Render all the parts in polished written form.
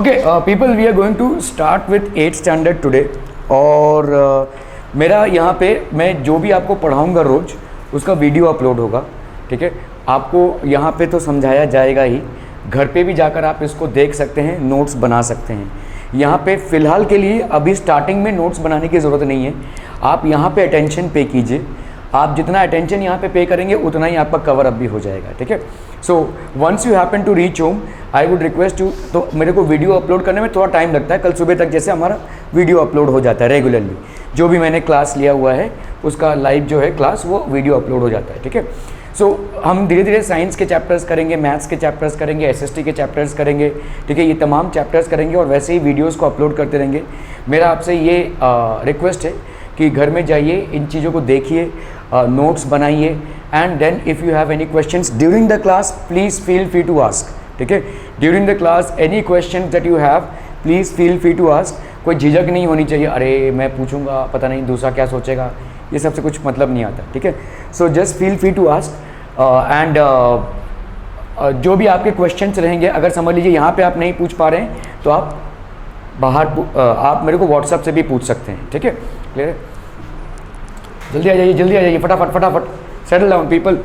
Okay people, we are going to start with 8th standard today. और मेरा यहाँ पे मैं जो भी आपको पढ़ाऊँगा रोज़ उसका वीडियो अपलोड होगा, ठीक है। आपको यहाँ पे तो समझाया जाएगा ही, घर पे भी जाकर आप इसको देख सकते हैं, नोट्स बना सकते हैं। यहाँ पे फ़िलहाल के लिए अभी स्टार्टिंग में नोट्स बनाने की ज़रूरत नहीं है। आप यहाँ पे अटेंशन पे कीजिए, आप जितना अटेंशन यहाँ पे करेंगे उतना ही आपका कवर अप भी हो जाएगा, ठीक है। So once you happen to reach home, I would request you, तो मेरे को वीडियो अपलोड करने में थोड़ा टाइम लगता है, कल सुबह तक जैसे हमारा वीडियो अपलोड हो जाता है रेगुलरली। जो भी मैंने क्लास लिया हुआ है उसका लाइव जो है क्लास, वो वीडियो अपलोड हो जाता है, ठीक है। सो हम धीरे धीरे साइंस के चैप्टर्स करेंगे, मैथ्स के चैप्टर्स करेंगे, एसएसटी के चैप्टर्स करेंगे, ठीक है। ये तमाम चैप्टर्स करेंगे और वैसे ही वीडियोज़ को अपलोड करते रहेंगे। मेरा आपसे ये रिक्वेस्ट है कि घर में जाइए, इन चीज़ों को देखिए, नोट्स बनाइए, and then if you have any questions during the class please feel free to ask, ठीक है। During the class any question that you have please feel free to ask. कोई झिझक नहीं होनी चाहिए, अरे मैं पूछूंगा पता नहीं दूसरा क्या सोचेगा, ये सबसे कुछ मतलब नहीं आता, ठीक है। So just feel free to ask and जो भी आपके क्वेश्चंस रहेंगे, अगर समझ लीजिए यहाँ पे आप नहीं पूछ पा रहे हैं तो आप बाहर आप मेरे को व्हाट्सएप से भी पूछ सकते हैं, ठीक है। क्लियर है? जल्दी आ जाइए, जल्दी आ जाइए, फटाफट फटाफट, settle down people.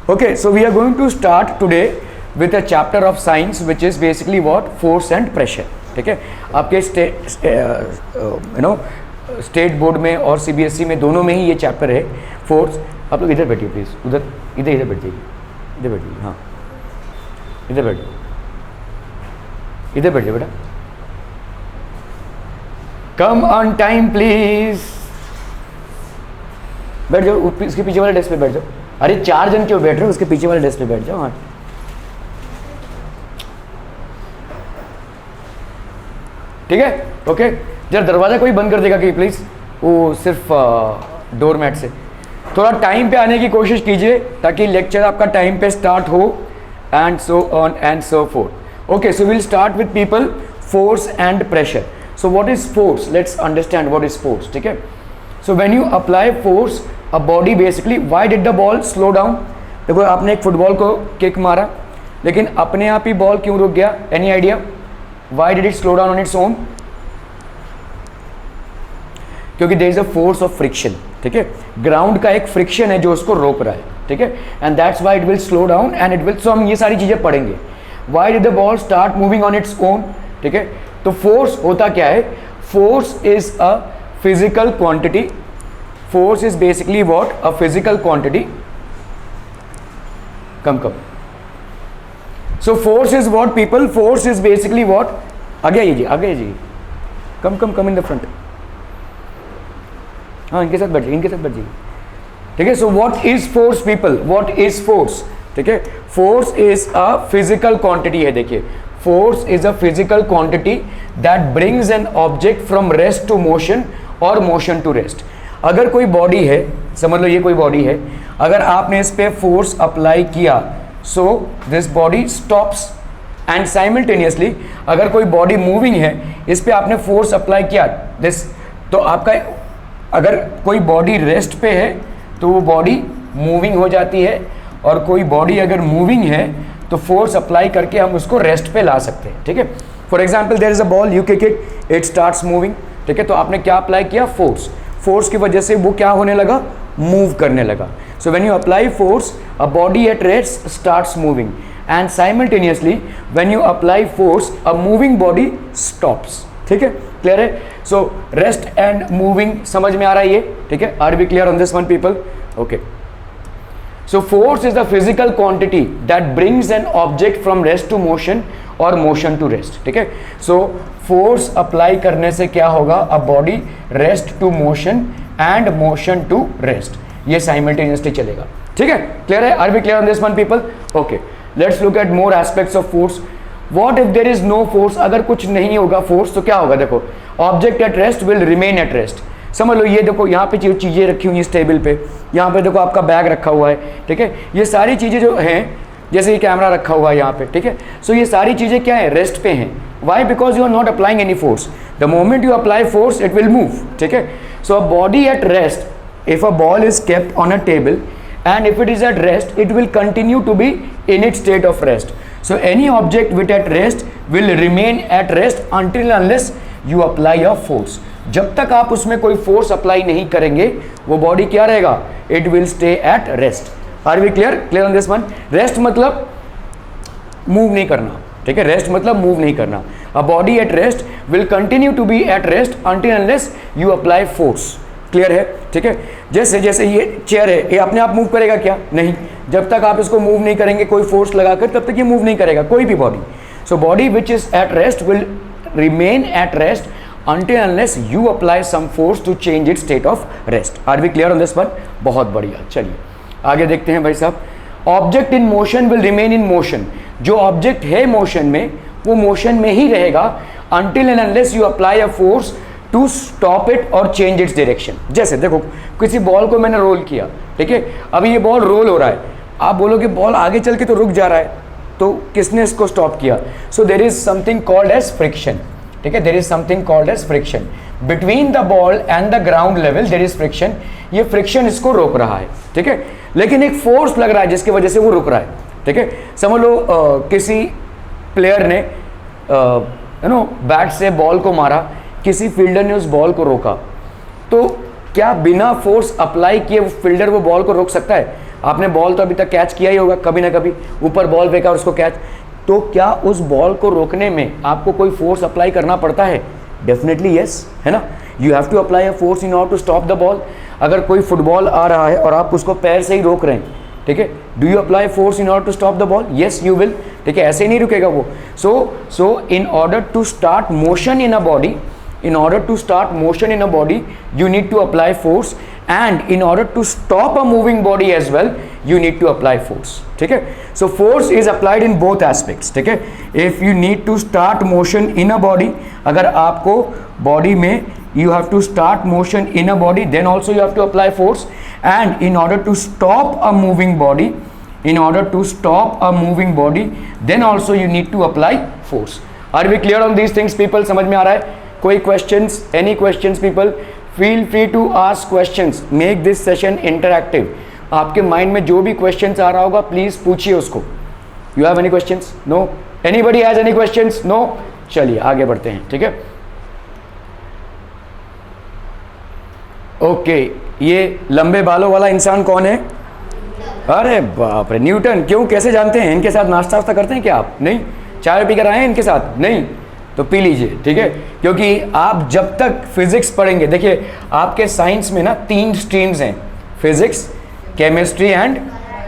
Okay, so we are going to start today with a chapter of science which is basically what, force and pressure, ठीक है। आपके स्टेट बोर्ड में और सीबीएसई में दोनों में ही ये चैप्टर है, फोर्स। आप लोग इधर बैठिए प्लीज़, उधर इधर बैठ जाइए, इधर बैठिए, हाँ इधर बैठिए, इधर बैठिए बेटा, कम ऑन टाइम प्लीज, बैठ जाओ, इसके पीछे वाले डेस्क पे बैठ जाओ। अरे 4 जन क्यों बैठ रहे हो, उसके पीछे वाले डेस्क पे बैठ जाओ, हाँ ठीक है। ओके, जरा दरवाज़ा कोई बंद कर देगा कि प्लीज़, वो सिर्फ डोर मैट से। थोड़ा टाइम पे आने की कोशिश कीजिए ताकि लेक्चर आपका टाइम पे स्टार्ट हो, and so on and so fourth. Okay, so will start with people, force and pressure. So what is force, let's understand what is force, ठीक है। So when you apply force a body, basically why did the ball slow down. देखो आपने एक football को kick मारा, लेकिन अपने आप ही बॉल क्यों रुक गया, any idea why did it slow down on its own? क्योंकि there is a force of friction, ठीक है। ग्राउंड का एक फ्रिक्शन है जो उसको रोक रहा है, ठीक है, and that's why it will slow down and it will, so हम ये सारी चीजें पढ़ेंगे। Why did the ball start moving on its own, ठीक है। तो फोर्स होता क्या है, force is a physical quantity, force is basically what, a physical quantity. Come so force is what people, force is basically what, आगे आइए, आगे आइए, कम इन द फ्रंट, हाँ इनके साथ बैठ जाइए, इनके साथ बैठ जाइए, ठीक है। So what is force people, what is force, ठीक है। Force is a physical quantity है, देखिए force is a physical quantity that brings an object from rest to motion और मोशन टू रेस्ट। अगर कोई बॉडी है, समझ लो ये कोई बॉडी है, अगर आपने इस पे फोर्स अप्लाई किया, so this body stops, and simultaneously अगर कोई बॉडी मूविंग है, इस पे आपने फोर्स अप्लाई किया, दिस, तो आपका, अगर कोई बॉडी रेस्ट पे है तो वो बॉडी मूविंग हो जाती है, और कोई बॉडी अगर मूविंग है तो फोर्स अप्लाई करके हम उसको रेस्ट पे ला सकते हैं, ठीक है। For example there is a ball, you kick it, it starts moving, ठीक है। तो आपने क्या अप्लाई किया, फोर्स, फोर्स की वजह से वो क्या होने लगा, मूव करने लगा। So when you apply force, a body at rest starts moving, and simultaneously when you apply force, a moving body stops, ठीक है। क्लियर है? सो रेस्ट एंड मूविंग समझ में आ रहा है ये, ठीक है। Are we clear on this one people? Okay, so force is the physical quantity that brings an object from rest to motion और मोशन टू रेस्ट, ठीक है। सो फोर्स अप्लाई करने से क्या होगा, a body rest to motion and motion to rest, ये simultaneously चलेगा, ठीक है। क्लियर है? Are we clear on this one people? Okay, let's look at more aspects of force. What if there is no force, अगर कुछ नहीं होगा force तो क्या होगा, देखो object at rest will remain at rest. समझ लो ये देखो यहाँ पे चीज़ें रखी हुई इस टेबल पे, यहाँ पे देखो आपका बैग रखा हुआ है, ठीक है। ये सारी चीज़ें जो हैं, जैसे ये कैमरा रखा हुआ है यहाँ पे, ठीक है। सो ये सारी चीज़ें क्या है, रेस्ट पे हैं। Why? Because you are not applying any force. The moment you apply force it will move, ठीक है। So a body at rest, if a ball is kept on a table and if it is at rest it will continue to be in its state of rest. So any object which eight rest will remain at rest until unless you apply a force. जब तक आप उसमें कोई force apply नहीं करेंगे वो body क्या रहेगा, it will stay at rest. Are we clear on this one? Rest मतलब मूव नहीं करना, ठीक है, रेस्ट मतलब मूव नहीं करना। A body at rest will continue to be at rest until unless you apply force. Clear है, ठीक है। जैसे जैसे ये चेयर है, ये अपने आप मूव करेगा क्या? नहीं, जब तक आप इसको मूव नहीं करेंगे कोई फोर्स लगाकर तब तक ये मूव नहीं करेगा, कोई भी body. So body which is at rest will remain at rest until unless you apply some force to change its state of rest. Are we clear on this one? बहुत बढ़िया, चलिए आगे देखते हैं भाई साहब। Object in motion will remain in motion. जो object है मोशन में वो मोशन में ही रहेगा until and unless you apply a force to stop it or change its direction। जैसे देखो किसी बॉल को मैंने रोल किया, ठीक है, अभी ये बॉल रोल हो रहा है, आप बोलोगे बॉल आगे चल के तो रुक जा रहा है, तो किसने इसको स्टॉप किया? So there is something called as friction, ठीक है, there is something called as friction between the ball and the ground level, there is friction. ये फ्रिक्शन इसको रोक रहा है, ठीक है, लेकिन एक फोर्स लग रहा है जिसकी वजह से वो रुक रहा है, ठीक है। समझ लो किसी प्लेयर ने बैट से बॉल को मारा, किसी फील्डर ने उस बॉल को रोका, तो क्या बिना फोर्स अप्लाई किए वो फील्डर वो बॉल को रोक सकता है? आपने बॉल तो अभी तक कैच किया ही होगा कभी ना कभी, ऊपर बॉल फेंका और उसको कैच, तो क्या उस बॉल को रोकने में आपको कोई फोर्स अप्लाई करना पड़ता है? डेफिनेटली यस, है ना। You have to apply a force in order to stop the ball. अगर कोई फुटबॉल आ रहा है और आप उसको पैर से ही रोक रहे हैं, ठीक है, do you apply force in order to stop the ball? Yes you will, ठीक है, ऐसे ही नहीं रुकेगा वो। So in order to start motion in a body, in order to start motion in a body you need to apply force, and in order to stop a moving body as well you need to apply force, ठीक है। so force is applied in both aspects, ठीक है। if you need to start motion in a body, अगर आपको body में you have to start motion in a body then also you have to apply force, and in order to stop a moving body, in order to stop a moving body then also you need to apply force। are we clear on these things people? समझ में आ रहा है? कोई questions, any questions people? Feel free to ask questions, make this session interactive. आपके mind में जो भी क्वेश्चंस आ रहा होगा प्लीज पूछिए उसको। You have any questions? No? Anybody has any questions? No? चलिए आगे बढ़ते हैं, ठीक है। ओके, ये लंबे बालों वाला इंसान कौन है? अरे बाप रे, न्यूटन। क्यों, कैसे जानते हैं? इनके साथ नाश्ता वास्ता करते हैं क्या आप? नहीं? चाय पीकर आए हैं इनके साथ? नहीं? तो पी लीजिए, ठीक है, क्योंकि आप जब तक फिजिक्स पढ़ेंगे, देखिए आपके साइंस में ना 3 स्ट्रीम्स हैं, फिजिक्स, केमिस्ट्री एंड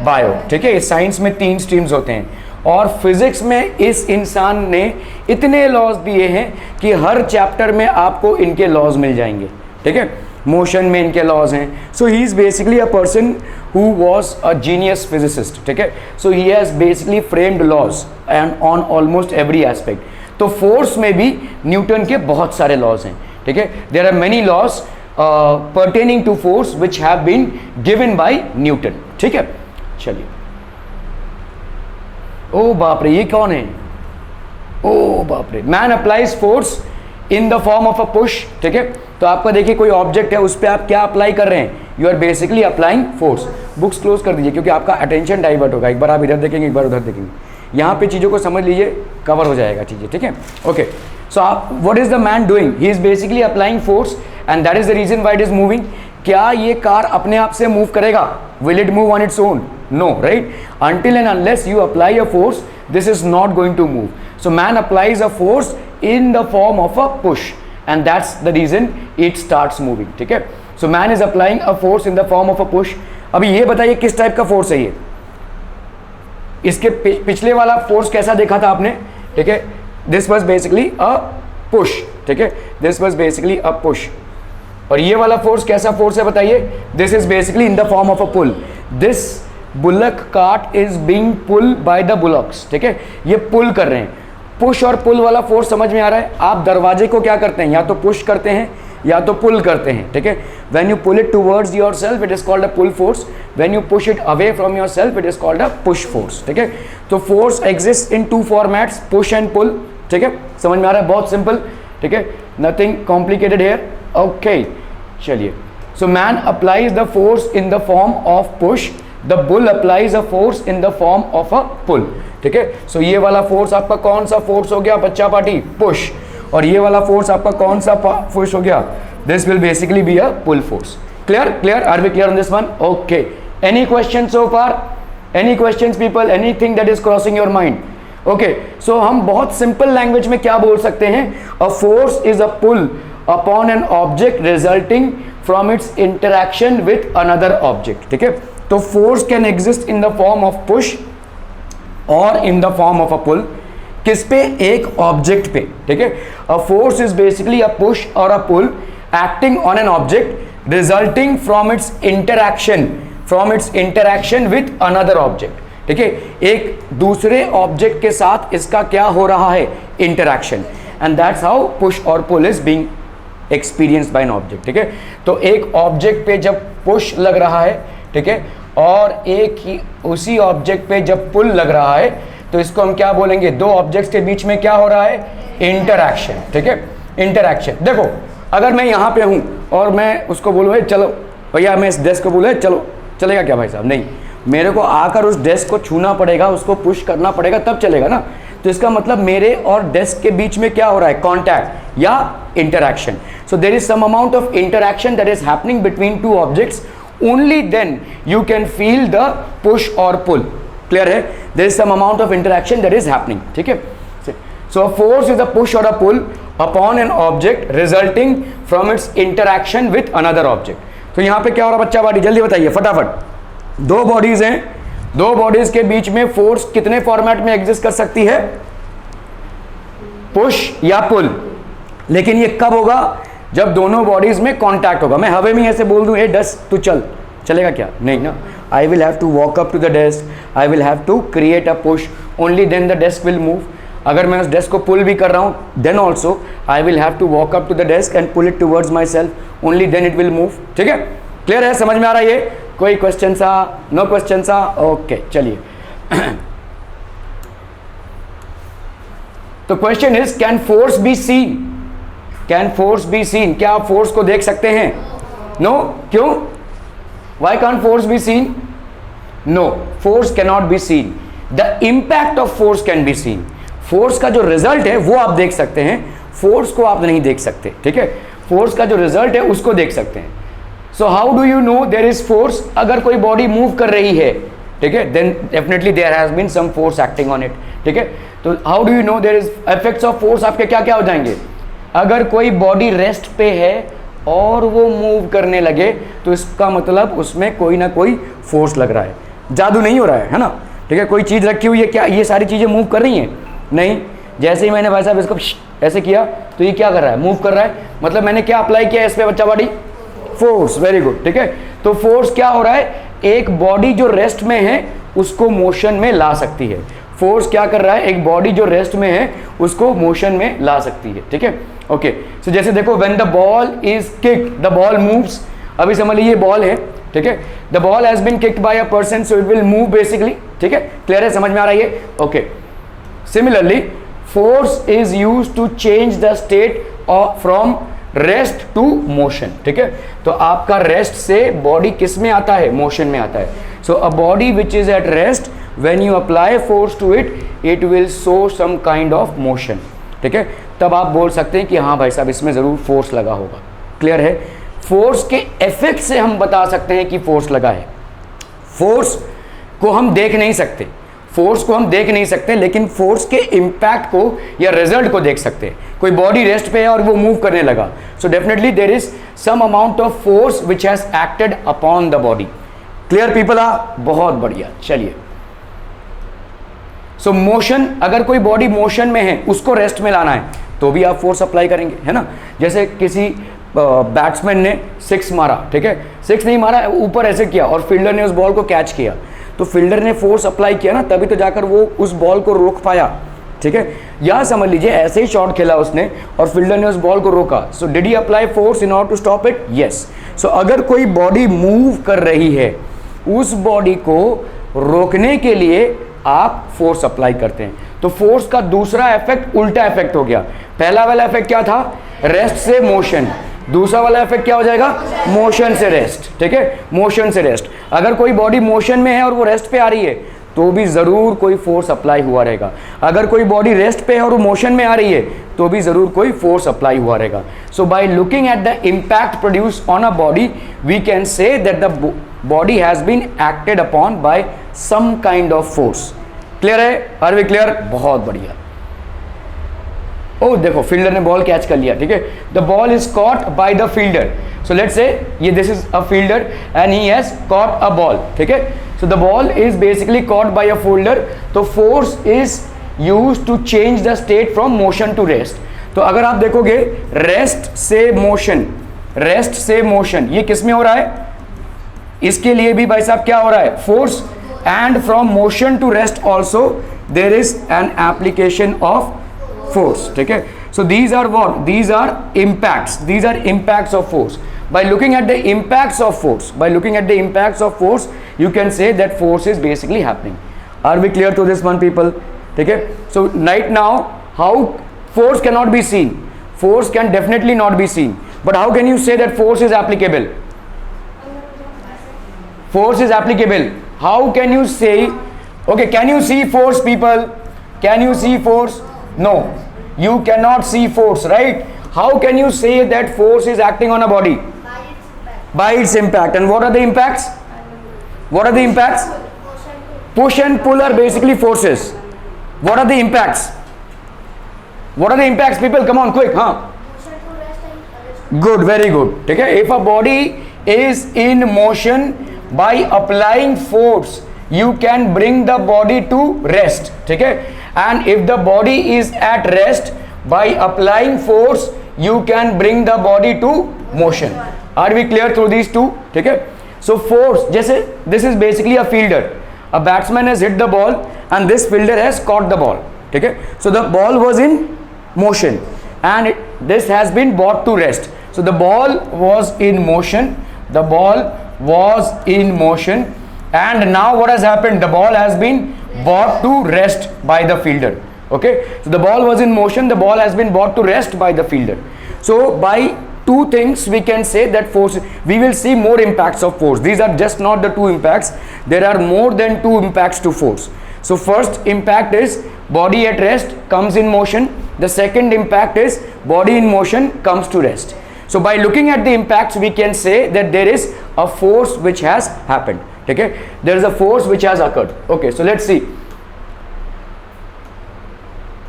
बायो, ठीक है, इस साइंस में 3 स्ट्रीम्स होते हैं। और फिजिक्स में इस इंसान ने इतने लॉज दिए हैं कि हर चैप्टर में आपको इनके लॉज मिल जाएंगे, ठीक है। मोशन में इनके लॉज हैं। So he is basically a person who was a genius physicist, ठीक है। So he has basically framed laws and on almost every aspect. तो फोर्स में भी न्यूटन के बहुत सारे लॉज हैं, ठीक है। There are many laws pertaining to force which have been given by Newton, ठीक है। चलिए, ओ बाप रे, ये कौन है? ओ बाप रे, man applies force in the form of a push, ठीक है। तो आपका देखिए कोई ऑब्जेक्ट है, उस पर आप क्या अप्लाई कर रहे हैं? You are basically applying force. Books close कर दीजिए क्योंकि आपका अटेंशन डाइवर्ट होगा। एक बार आप इधर देखेंगे, एक बार उधर देखेंगे, यहाँ पे चीज़ों को समझ लीजिए, कवर हो जाएगा चीज़ें, ठीक है। ओके, सो आप, what is the man doing? He is basically applying force and that is the reason why it is moving. क्या ये कार अपने आप से मूव करेगा? Will it move on its own? No, right. Until and unless you apply a force this is not going to move. So man applies a force in the form of a push and that's the reason it starts moving, ठीक है। so man is applying a force in the form of a push। अभी ये बताइए किस type का force है ये? इसके पिछले वाला फोर्स कैसा देखा था आपने, ठीक है। This was basically a push, ठीक है, this was basically a push. और ये वाला फोर्स कैसा फोर्स है बताइए? This is basically in the form of a pull. This bullock cart is being pull by the bullocks, ठीक है, ये पुल कर रहे हैं। पुश और पुल वाला फोर्स समझ में आ रहा है? आप दरवाजे को क्या करते हैं? या तो पुश करते हैं या तो पुल करते हैं, ठीक है। When you pull it towards yourself it is called a pull force, when you push it away from yourself it is called a push force, ठीक है। तो force exist in 2 formats, push and pull, ठीक है। समझ में आ रहा है? बहुत सिंपल, ठीक है, नथिंग कॉम्प्लिकेटेड हियर। ओके, चलिए, so man applies the force in the form of push, the bull applies a force in the form of a pull. ठीक है। सो ये वाला फोर्स आपका कौन सा फोर्स हो गया बच्चा पार्टी? पुश। और ये वाला फोर्स आपका कौन सा फोर्स हो गया? This will basically be a pull force. Clear? Are we clear on this one? Okay, any question so far? Any questions people? Anything that is crossing your mind? Okay, so हम बहुत simple language में क्या बोल सकते हैं? A force is a pull upon an object resulting from its interaction with another object. ठीक है, तो force can exist in the form of push और इन the form of a pull. किस पे? एक ऑब्जेक्ट पे। ठीक है, a force is basically a push और a pull acting on an object resulting from its interaction with another object. ठीक है, एक दूसरे ऑब्जेक्ट के साथ इसका क्या हो रहा है? Interaction, and that's how push और pull is being experienced by an object. ठीक है, तो एक ऑब्जेक्ट पे जब पुश लग रहा है, ठीक है, और एक ही उसी ऑब्जेक्ट पे जब पुल लग रहा है, तो इसको हम क्या बोलेंगे? दो ऑब्जेक्ट्स के बीच में क्या हो रहा है? इंटरैक्शन। ठीक है, इंटरैक्शन। देखो, अगर मैं यहाँ पे हूँ और मैं उसको बोलूँ चलो भैया, मैं इस डेस्क को बोलूँ चलो, चलेगा क्या भाई साहब? नहीं, मेरे को आकर उस डेस्क को छूना पड़ेगा, उसको पुश करना पड़ेगा, तब चलेगा ना। तो इसका मतलब मेरे और डेस्क के बीच में क्या हो रहा है? कॉन्टैक्ट या interaction. So there is some amount of interaction that is happening between two objects, only then you can feel the push और पुल। क्लियर है? There is some amount of interaction that is happening. ठीक है, so a force is a push और a pull upon an object resulting from its interaction with another object. तो यहां पे क्या हो रहा है बच्चा पार्टी? जल्दी बताइए फटाफट। दो बॉडीज हैं, दो बॉडीज के बीच में फोर्स कितने फॉर्मेट में एग्जिस्ट कर सकती है? पुश या पुल। लेकिन ये कब होगा? जब दोनों बॉडीज में कांटेक्ट होगा। मैं हवा में ऐसे बोल दूं ए डेस्क तू चल, चलेगा क्या? नहीं ना। I will have to walk up to the desk, I will have to create a push, only then the desk will move. अगर मैं उस डेस्क को पुल भी कर रहा हूं, then also I will have to walk up to the desk and pull it towards myself, only then it will move. ठीक है, क्लियर है? समझ में आ रहा है ये? कोई क्वेश्चन सा? नो क्वेश्चन सा? ओके, चलिए। तो question is can force be seen? Can force be seen? क्या आप फोर्स को देख सकते हैं? नो। क्यों? Why can't force be seen? No, force can not be seen. The impact of force can be seen. Force का जो result है वो आप देख सकते हैं, फोर्स को आप नहीं देख सकते। ठीक है, फोर्स का जो रिजल्ट है उसको देख सकते हैं। So how do you know there is force? अगर कोई बॉडी मूव कर रही है, ठीक है, then definitely there has been some force acting on it. ठीक है, तो how do you know there is effects of force? आपके क्या क्या हो जाएंगे? अगर कोई बॉडी रेस्ट पे है और वो मूव करने लगे, तो इसका मतलब उसमें कोई ना कोई फोर्स लग रहा है। जादू नहीं हो रहा है ना? ठीक है, कोई चीज रखी हुई है, क्या ये सारी चीजें मूव कर रही हैं? नहीं। जैसे ही मैंने भाई साहब इसको ऐसे किया, तो ये क्या कर रहा है? मूव कर रहा है। मतलब मैंने क्या अप्लाई किया इस पे बच्चा बॉडी? फोर्स। Very good. ठीक है, तो फोर्स क्या हो रहा है? एक बॉडी जो रेस्ट में है उसको मोशन में ला सकती है। फोर्स क्या कर रहा है? एक बॉडी जो रेस्ट में है उसको मोशन में ला सकती है। ठीक है, ओके। सो जैसे देखो, when the ball is kicked the ball moves. अभी समझ लीजिए बॉल है, ठीक है, the ball has been kicked by a person, so it will move basically. ठीक है, क्लियर है? समझ में आ रहा है? Okay. Similarly force is used to change the state from rest to motion. ठीक है, तो आपका रेस्ट से बॉडी किस में आता है? मोशन में आता है। So a body which is at rest, when you apply force to it, it will show some kind of motion. ठीक है, तब आप बोल सकते हैं कि हाँ भाई साहब इसमें जरूर फोर्स लगा होगा। क्लियर है? फोर्स के इफेक्ट से हम बता सकते हैं कि फोर्स लगा है। फोर्स को हम देख नहीं सकते, फोर्स को हम देख नहीं सकते, लेकिन फोर्स के इंपैक्ट को या रिजल्ट को देख सकते हैं। कोई बॉडी रेस्ट पे है और वो मूव करने लगा, so definitely there is some amount of force which has acted upon the body. Clear people? बहुत बढ़िया। चलिए, सो मोशन, अगर कोई बॉडी मोशन में है उसको रेस्ट में लाना है तो भी आप फोर्स अप्लाई करेंगे, है ना? जैसे किसी बैट्समैन ने 6 मारा, ठीक है, 6 नहीं मारा, ऊपर ऐसे किया और फील्डर ने उस बॉल को कैच किया, तो फील्डर ने फोर्स अप्लाई किया ना, तभी तो जाकर वो उस बॉल को रोक पाया। ठीक है, या समझ लीजिए ऐसे ही शॉट खेला उसने और फील्डर ने उस बॉल को रोका, so did he apply force in order to stop it? Yes. So अगर कोई बॉडी मूव कर रही है, उस बॉडी को रोकने के लिए आप फोर्स अप्लाई करते हैं। तो फोर्स का दूसरा इफेक्ट उल्टा इफेक्ट हो गया। पहला वाला इफेक्ट क्या था? रेस्ट से मोशन। दूसरा वाला इफेक्ट क्या हो जाएगा? मोशन से रेस्ट। ठीक है, मोशन से रेस्ट। अगर कोई बॉडी मोशन में है और वो रेस्ट पे आ रही है, तो भी ज़रूर कोई फोर्स अप्लाई हुआ रहेगा। अगर कोई बॉडी रेस्ट पे है और वो मोशन में आ रही है तो भी ज़रूर कोई फोर्स अप्लाई हुआ रहेगा। So by looking at the impact produce on a body we can say that the body has been acted upon by some kind of force. Clear है? Are we clear? बहुत बढ़िया। ओ देखो fielder ने ball catch कर लिया, ठीक है। The ball is caught by the fielder. So let's say ये this is a fielder and he has caught a ball, ठीक है। So the ball is basically caught by a fielder. तो force is used to change the state from motion to rest. तो अगर आप देखोगे rest से motion, rest से motion, ये किस में हो रहा है? इसके लिए भी भाई साहब क्या हो रहा है? Force. And from motion to rest also there is an application of force, ठीक है। So these are what? These are impacts. These are impacts of force. By looking at the impacts of force, by looking at the impacts of force, you can say that force is basically happening. Are we clear to this one, people? ठीक है। So right now, how force cannot be seen? Force can definitely not be seen. But how can you say that force is applicable? Force is applicable. How can you say? Okay, can you see force, people? Can you see force? No, you cannot see force, right? How can you say that force is acting on a body? By its impact. And what are the impacts? What are the impacts? Push and pull are basically forces. What are the impacts? What are the impacts, people? Come on, quick, huh? Good, very good. Okay, if a body is in motion, by applying force, you can bring the body to rest. Okay, and if the body is at rest, by applying force, you can bring the body to motion. Are we clear through these two? Okay, so force, जैसे this is basically a fielder. A batsman has hit the ball and this fielder has caught the ball. Okay, so the ball was in motion and this has been brought to rest. So the ball was in motion, the ball was in motion, and now what has happened? The ball has been brought to rest by the fielder. Okay, so the ball was in motion, the ball has been brought to rest by the fielder. So by two things we can say that force, we will see more impacts of force. These are just not the two impacts, there are more than two impacts to force. So first impact is body at rest comes in motion, the second impact is body in motion comes to rest. So by looking at the impacts we can say that there is a force which has happened. Okay, there is a force which has occurred. Okay, so let's see.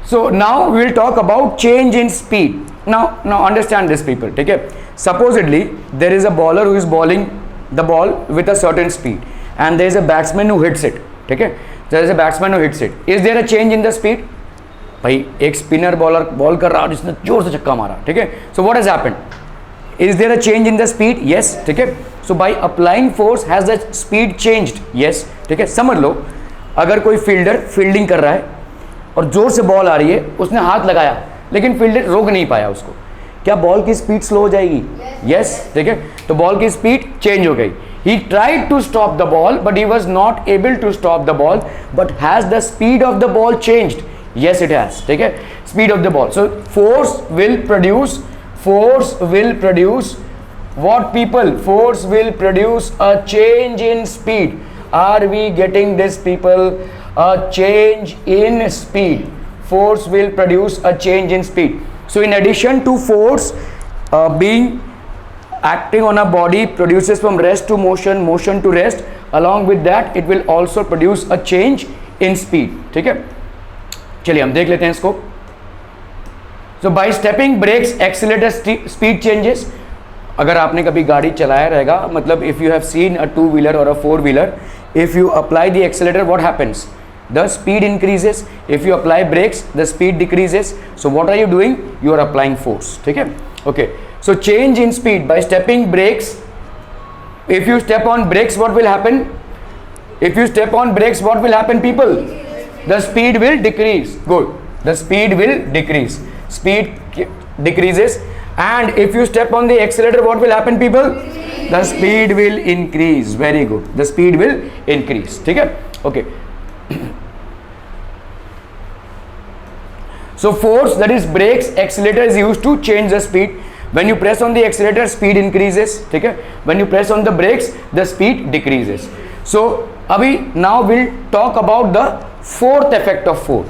So now we will talk about change in speed. Now understand this, people. Okay, supposedly there is a bowler who is bowling the ball with a certain speed and there is a batsman who hits it. Okay, there is a batsman who hits it. Is there a change in the speed? भाई एक spinner bowler ball कर रहा है जिसने जोर से छक्का मारा, ठीक है। So what has happened? Is there a change in the speed? Yes, ठीक है। So by applying force has the speed changed? Yes, ठीक है। समझ लो अगर कोई फील्डर फील्डिंग कर रहा है और जोर से बॉल आ रही है, उसने हाथ लगाया लेकिन फील्डर रोक नहीं पाया उसको, क्या बॉल की स्पीड स्लो हो जाएगी? Yes, ठीक है। तो बॉल की स्पीड चेंज हो गई। He tried to stop the ball but he was not able to stop the ball, but has the speed of the ball changed? Yes, it has, ठीक है। Speed of the ball. So force will produce what, people? Force will produce a change in speed. Are we getting this, people? A change in speed. Force will produce a change in speed. So in addition to force being acting on a body produces from rest to motion, motion to rest, along with that it will also produce a change in speed. ठीक है, चलिए हम देख लेते हैं इसको। So by stepping brakes accelerator speed changes. अगर आपने कभी गाड़ी चलाया रहेगा, मतलब if you have seen a 2-wheeler or a 4-wheeler, if you apply the accelerator, what happens? The speed increases. If you apply brakes, the speed decreases. So what are you doing? You are applying force. ठीक है, okay. So change in speed by stepping brakes. If you step on brakes, what will happen? If you step on brakes, what will happen, people? The speed will decrease. Good. The speed will decrease. Speed decreases. And if you step on the accelerator, what will happen, people? The speed will increase. Very good. The speed will increase. ठीक है, okay. So force, that is brakes, accelerator is used to change the speed. When you press on the accelerator, speed increases. ठीक है, when you press on the brakes, the speed decreases. So अभी now will talk about the fourth effect of force.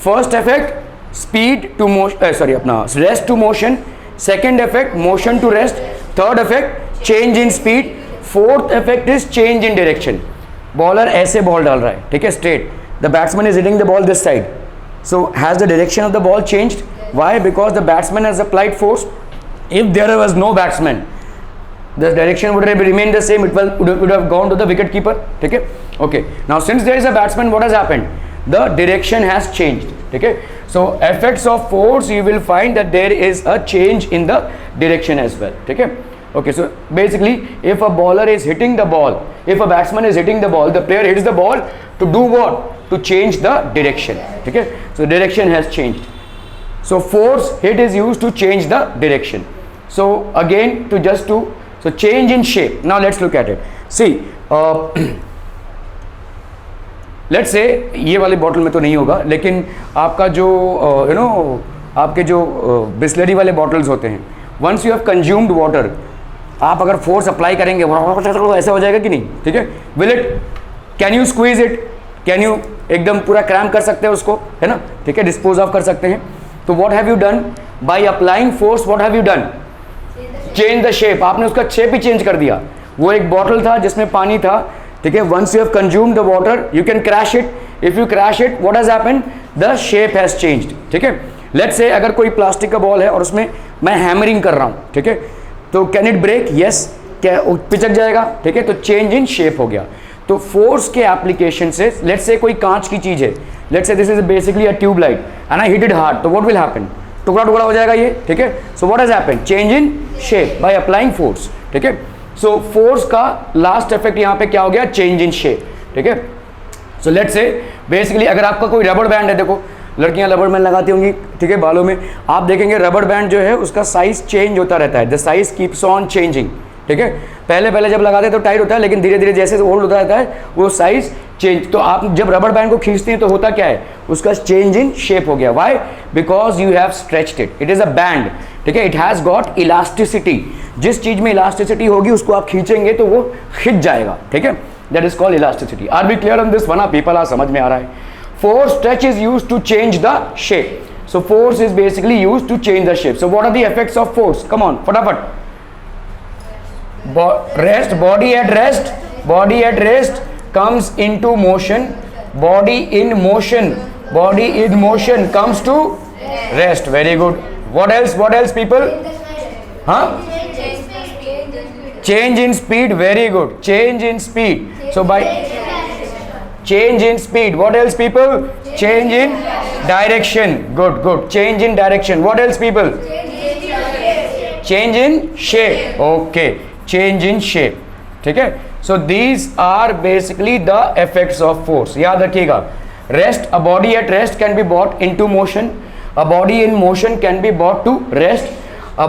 First effect speed to motion, sorry अपना rest to motion. Second effect motion to rest. Third effect change in speed. Fourth effect is change in direction. Bowler ऐसे ball डाल रहा है, ठीक है, straight. The batsman is hitting the ball this side. So has the direction of the ball changed? Why? Because the batsman has applied force. If there was no batsman, the direction would remain the same. It would have gone to the wicket keeper. Okay. Okay. Now since there is a batsman, what has happened? The direction has changed. Okay. So effects of force, you will find that there is a change in the direction as well. Okay. Okay. So basically, if a bowler is hitting the ball, if a batsman is hitting the ball, the player hits the ball to do what? To change the direction. Okay. So direction has changed. So force hit is used to change the direction. So again, so change in shape. Now let's look at it. See, let's say ये वाली bottle में तो नहीं होगा, लेकिन आपका जो आपके जो बिस्लरी वाले बॉटल्स होते हैं, once you have consumed water, आप अगर फोर्स अप्लाई करेंगे ऐसा हो जाएगा कि नहीं? ठीक है. Will it, can you squeeze it? Can you एकदम पूरा क्रैम कर सकते हैं उसको, है ना? ठीक है, डिस्पोज ऑफ कर सकते हैं. तो what have you done? Bye applying force what have you done? Change the shape. आपने उसका शेप ही चेंज कर दिया. वो एक बॉटल था जिसमें पानी था, ठीक है. Once you have consumed the water, you can crash it. If you crash it, what has happened? The shape has changed. ठीक है. लेट्स से अगर कोई प्लास्टिक का बॉल है और उसमें मैं हैमरिंग कर रहा हूं, ठीक है, तो कैन इट ब्रेक? यस. क्या पिचक जाएगा? ठीक है. तो चेंज इन शेप हो गया. तो फोर्स के एप्लीकेशन से, लेट्स से कोई कांच की चीज है, let's say this is basically a tube light and I hit it hard, तो व्हाट विल हैपन? टुकड़ा टुकड़ा हो जाएगा ये. ठीक है. So what has happened? Change in shape by applying force. ठीक है. सो फोर्स का लास्ट इफेक्ट यहां पे क्या हो गया? Change in shape. ठीक है. सो लेट्स से बेसिकली अगर आपका कोई रबड़ बैंड है, देखो लड़कियां रबड़ बैंड लगाती होंगी, ठीक है, बालों में. आप देखेंगे रबड़ बैंड जो है उसका साइज चेंज होता रहता है. The size keeps on changing. ठीक है. पहले जब लगाते हैं तो टाइट होता है, लेकिन धीरे धीरे जैसे ओल्ड होता रहता है वो साइज चेंज. तो आप जब रबड़ बैंड को खींचते हैं तो होता क्या है? उसका चेंज इन शेप हो गया. Why? Because you have stretched it. It is a band. ठीक है. It has got elasticity. जिस चीज में इलास्टिसिटी होगी उसको आप खींचेंगे तो वो खिंच जाएगा. ठीक है. That is called elasticity. Are we clear on this one? People are समझ में आ रहा है? Force stretch is used to change the shape. So force is basically used to change the shape. So what are the effects of force? Come on, फटाफट. Rest, body at rest. Body at rest comes into motion. Body in motion. Body in motion comes to rest. Very good. What else? What else, people? Huh? Change in speed. Very good. Change in speed. So by change in speed. What else, people? Change in direction. Good, good. Change in direction. What else, people? Change in shape. Okay. Change in shape. ठीक है. So these are basically the effects of force. याद रखिएगा. Rest, a body at rest can be brought into motion. A body in motion can be brought to rest. A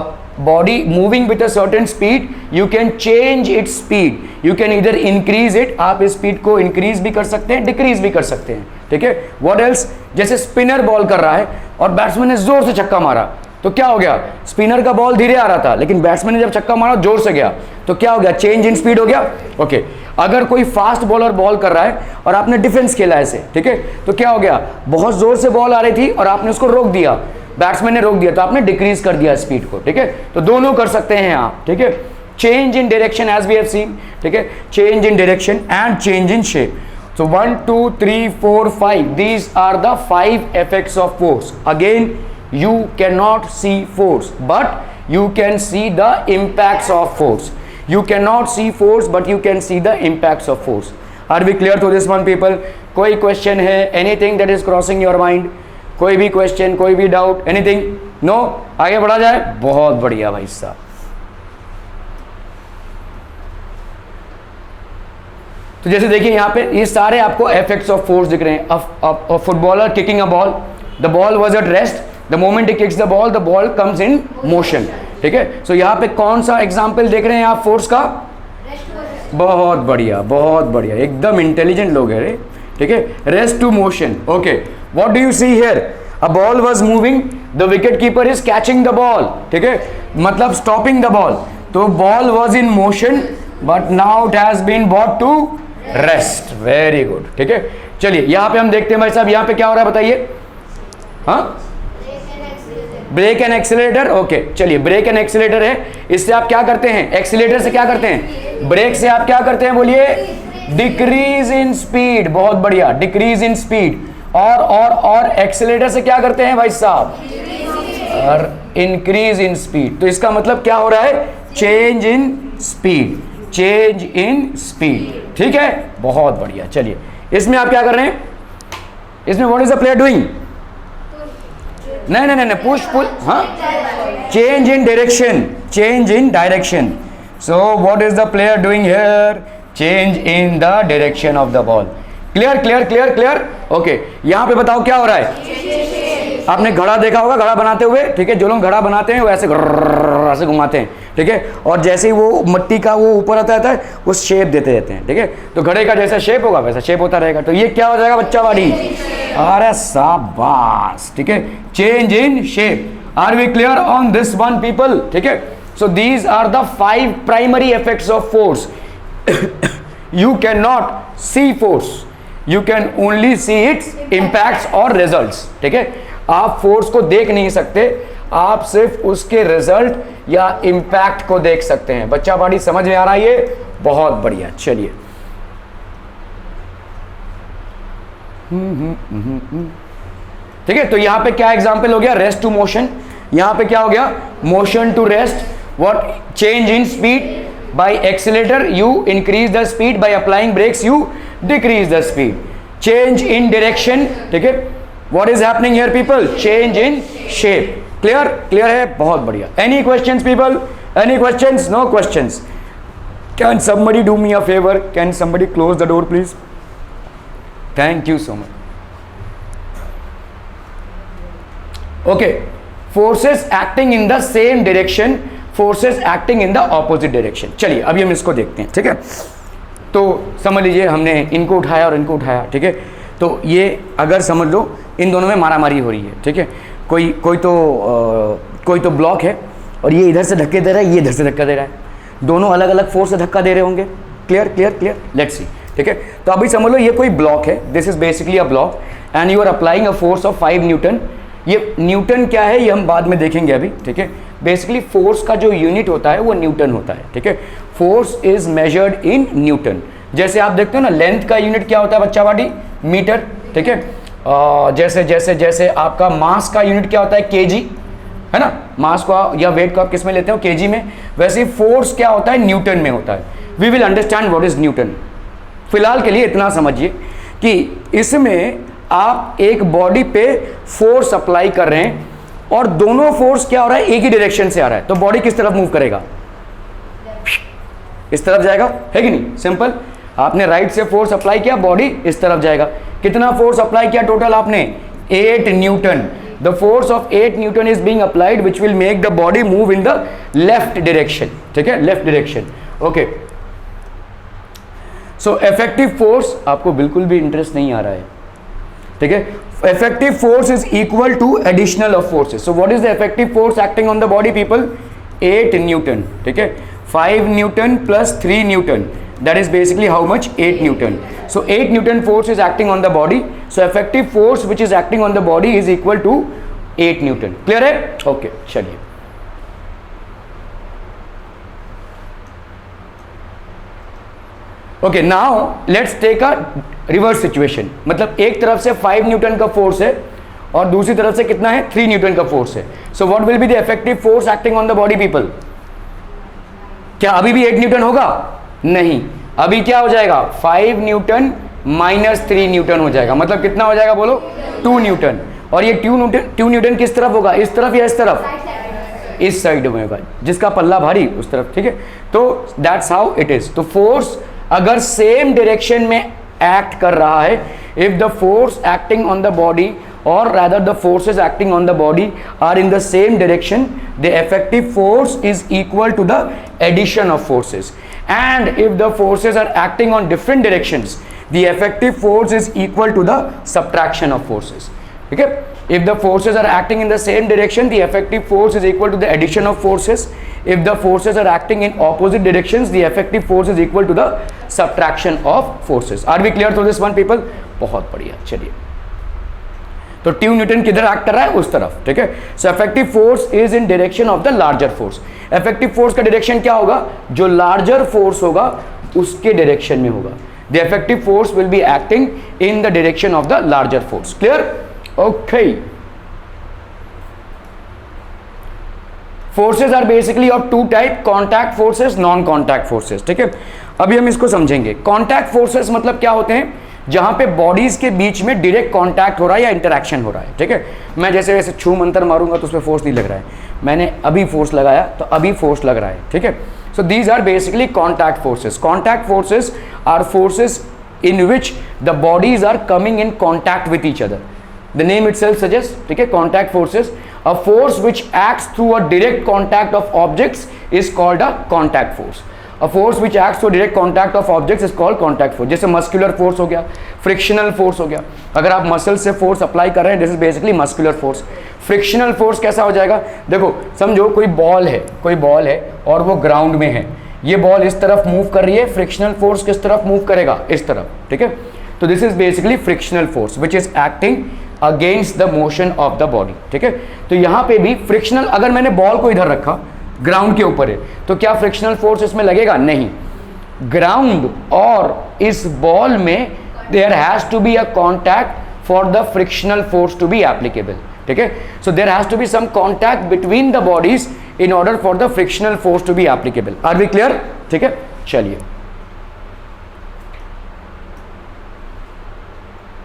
body moving with a certain speed, you can change its speed. You can either increase it. आप इस speed को increase भी कर सकते हैं, decrease भी कर सकते हैं. ठीक है. What else? जैसे स्पिनर बॉल कर रहा है और बैट्समैन ने जोर से छक्का मारा, तो क्या हो गया? स्पिनर का बॉल धीरे आ रहा था, लेकिन बैट्समैन ने जब छक्का मारा जोर से गया, तो क्या हो गया? चेंज इन स्पीड हो गया. ओके. अगर कोई फास्ट बॉलर बॉल कर रहा है और आपने डिफेंस खेला ऐसे, ठीक है, तो क्या हो गया? बहुत जोर से बॉल आ रही थी और आपने उसको रोक दिया, बैट्समैन ने रोक दिया, तो आपने डिक्रीज कर दिया स्पीड को. ठीक है. तो दोनों कर सकते हैं आप. ठीक है. Change in direction as we have seen. ठीक है. Change in direction and change in shape. So 1, 2, 3, 4, 5. These are the 5 effects of force. Again, you cannot see force, but you can see the impacts of force. You cannot see force, but you can see the impacts of force. Are we clear to this one, people? कोई question है? Anything that is crossing your mind? कोई भी question, कोई भी doubt, anything? No? आगे बढ़ा जाए. बहुत बढ़िया भाई साहब. तो जैसे देखिए यहाँ पे ये सारे आपको effects of force दिख रहे हैं. A footballer kicking a ball, the ball was at rest. The moment he kicks the ball comes in motion. ठीक है. सो यहाँ पे कौन सा एग्जाम्पल देख रहे हैं आप फोर्स का? बहुत बढ़िया, बहुत बढ़िया, एकदम इंटेलिजेंट लोग हैं रे. ठीक है. Rest to motion. Okay. What do you see here? A ball was moving, the wicket keeper is catching the ball. ठीक है. मतलब स्टॉपिंग द बॉल. तो ball was in motion but now it has been brought to rest, very good, ठीक है। चलिए यहाँ पे हम देखते हैं भाई साहब, यहाँ पे क्या हो रहा है बताइए। हाँ, ब्रेक एंड एक्सीलरेटर, ओके। चलिए ब्रेक एंड एक्सीलरेटर है, इससे आप क्या करते हैं, एक्सीलरेटर से क्या करते हैं, ब्रेक से आप क्या करते हैं बोलिए, डिक्रीज इन स्पीड, बहुत बढ़िया, डिक्रीज इन स्पीड। और एक्सीलरेटर से क्या करते हैं भाई साहब, और इंक्रीज इन स्पीड। तो इसका मतलब क्या हो रहा है, change in speed, change in speed, ठीक है, बहुत बढ़िया। चलिए इसमें आप क्या कर रहे हैं, इसमें what is the player doing, नहीं, पुश पुल, हाँ, change in direction, change in direction. So what is the player doing here, change in the direction of the ball. Clear clear clear clear, okay. यहां पे बताओ क्या हो रहा है, आपने घड़ा देखा होगा, घड़ा बनाते हुए, ठीक है, जो लोग घड़ा बनाते हैं वो ऐसे घुमाते हैं, ठीक है, और जैसे ही वो मट्टी का वो ऊपर आता है वो शेप देते रहते हैं, ठीक है। तो घड़े का जैसा शेप होगा वैसा शेप होता रहेगा। तो ये क्या हो जाएगा बच्चा वाली, अरे शाबाश, ठीक है, change in shape. Are we clear on this one people, ठीक है। So these are the 5 primary effects of force. You can not see force, you can only see its impacts और रिजल्ट्स, ठीक है। आप फोर्स को देख नहीं सकते, आप सिर्फ उसके रिजल्ट या इंपैक्ट को देख सकते हैं। बच्चा बॉडी समझ में आ रहा है ये, बहुत बढ़िया। चलिए ठीक है, तो यहां पे क्या एग्जांपल हो गया, रेस्ट टू मोशन। यहां पे क्या हो गया, motion to rest. What, change in speed, by accelerator you increase the speed, by applying brakes you decrease the speed. Change in direction, ठीक है, what is happening here people, change in shape. Clear, clear है, बहुत बढ़िया। Any questions people, any questions, no questions. Can somebody do me a favor, can somebody close the door please, thank you so much. Okay, forces acting in the same direction, forces acting in the opposite direction. चलिए अभी हम इसको देखते हैं, ठीक है। तो समझ लीजिए हमने इनको उठाया और इनको उठाया, ठीक है। तो ये अगर समझ लो इन दोनों में मारामारी हो रही है, ठीक है। कोई तो ब्लॉक है और ये इधर से धक्के दे रहा है, ये इधर से धक्का दे रहा है, दोनों अलग अलग फोर्स से धक्का दे रहे होंगे। Clear clear clear, let's see, ठीक है। तो अभी समझ लो ये कोई ब्लॉक है, this is basically a block and you are applying a force of 5 newton. ये न्यूटन क्या है ये हम बाद में देखेंगे अभी, ठीक है। बेसिकली फोर्स का जो यूनिट होता है वो न्यूटन होता है, ठीक है। Force is measured in newton. जैसे आप देखते हो ना, लेंथ का यूनिट क्या होता है बच्चा वाटी, मीटर, ठीक है। जैसे जैसे जैसे आपका मास का यूनिट क्या होता है, केजी, है ना, मास को या वेट को आप किस में लेते हो, केजी में। वैसे ही फोर्स क्या होता है, न्यूटन में होता है। We will understand what is newton. फिलहाल के लिए इतना समझिए कि इसमें आप एक बॉडी पे फोर्स अप्लाई कर रहे हैं और दोनों फोर्स क्या हो रहा है, एक ही डायरेक्शन से आ रहा है। तो बॉडी किस तरफ मूव करेगा, इस तरफ जाएगा, है कि नहीं, सिंपल। आपने राइट से फोर्स अप्लाई किया, बॉडी इस तरफ जाएगा। कितना फोर्स अप्लाई किया टोटल आपने, 8 Newton. The force of 8 Newton is being applied, which will make the body move in the left direction. ठीक है, left direction. Okay. So effective force, आपको बिल्कुल भी इंटरेस्ट नहीं आ रहा है, ठीक है। Effective force is equal to additional of forces. So what is the effective force acting on the body, people? 8 Newton. ठीक है, 5 Newton plus 3 Newton. That is basically how much, 8 Newton. So 8 Newton force is acting on the body. So effective force which is acting on the body is equal to 8 Newton. Clear है? Okay, चलिए। Okay, now let's take a reverse situation. मतलब एक तरफ से 5 Newton का force है और दूसरी तरफ से कितना है, 3 न्यूटन का फोर्स है। So what will be the effective force acting on the body, people? क्या अभी भी 8 न्यूटन होगा? नहीं, अभी क्या हो जाएगा, 5 न्यूटन माइनस 3 न्यूटन हो जाएगा। मतलब कितना हो जाएगा बोलो, 2 न्यूटन। और ये 2 न्यूटन किस तरफ होगा, इस तरफ या इस तरफ, इस साइड में होगा, जिसका पल्ला भारी उस तरफ, ठीक है। तो दैट्स हाउ इट इज। तो फोर्स अगर सेम डायरेक्शन में एक्ट कर रहा है, if the force acting on the body or rather the forces acting on the body are in the same direction, the effective force is equal to the addition of forces. And if the forces are acting on different directions, the effective force is equal to the subtraction of forces. ठीक है. If the forces are acting in the same direction, the effective force is equal to the addition of forces. If the forces are acting in opposite directions, the effective force is equal to the subtraction of forces. Are we clear to this one people? बहुत बढ़िया. चलिए, तो ट्यू Newton किधर act कर रहा है? उस तरफ. ठीक है. So effective force is in direction of the larger force. Effective force का डायरेक्शन क्या होगा? जो लार्जर फोर्स होगा उसके डायरेक्शन में होगा. The effective force will be acting in the direction of the larger force. Clear? Okay. Forces are basically of two type, contact forces, non contact forces. ठीक है. अभी हम इसको समझेंगे. कॉन्टैक्ट फोर्सेस मतलब क्या होते हैं? जहां पे बॉडीज के बीच में डायरेक्ट कांटेक्ट हो रहा है या इंटरेक्शन हो रहा है. ठीक है. मैं जैसे वैसे छू मंतर मारूंगा तो उसमें फोर्स नहीं लग रहा है. मैंने अभी फोर्स लगाया तो अभी फोर्स लग रहा है. ठीक है. So these are basically contact forces. Contact forces are forces in which the bodies are coming in contact with each other. The name itself suggests, ठीक है, contact forces. A force which acts through a direct contact of objects is called a contact force. A force which acts through direct contact of objects is called contact force. जैसे muscular force हो गया, frictional force हो गया. अगर आप muscle से force apply कर रहे हैं, this is basically muscular force. Frictional force कैसा हो जाएगा? देखो, समझो कोई बॉल है और वो ग्राउंड में है. ये बॉल इस तरफ मूव कर रही है, फ्रिक्शनल फोर्स किस तरफ मूव करेगा? इस तरफ. ठीक है. तो this is basically frictional force which is acting against the motion of the body. ठीक है. तो यहां पे भी फ्रिक्शनल, अगर मैंने बॉल को इधर रखा, ग्राउंड के ऊपर है, तो क्या फ्रिक्शनल फोर्स इसमें लगेगा? नहीं. ग्राउंड और इस बॉल में there has to be a contact for the frictional force to be applicable. ठीक है. So there has to be some contact between the bodies in order for the frictional force to be applicable. Are we clear? ठीक है. चलिए,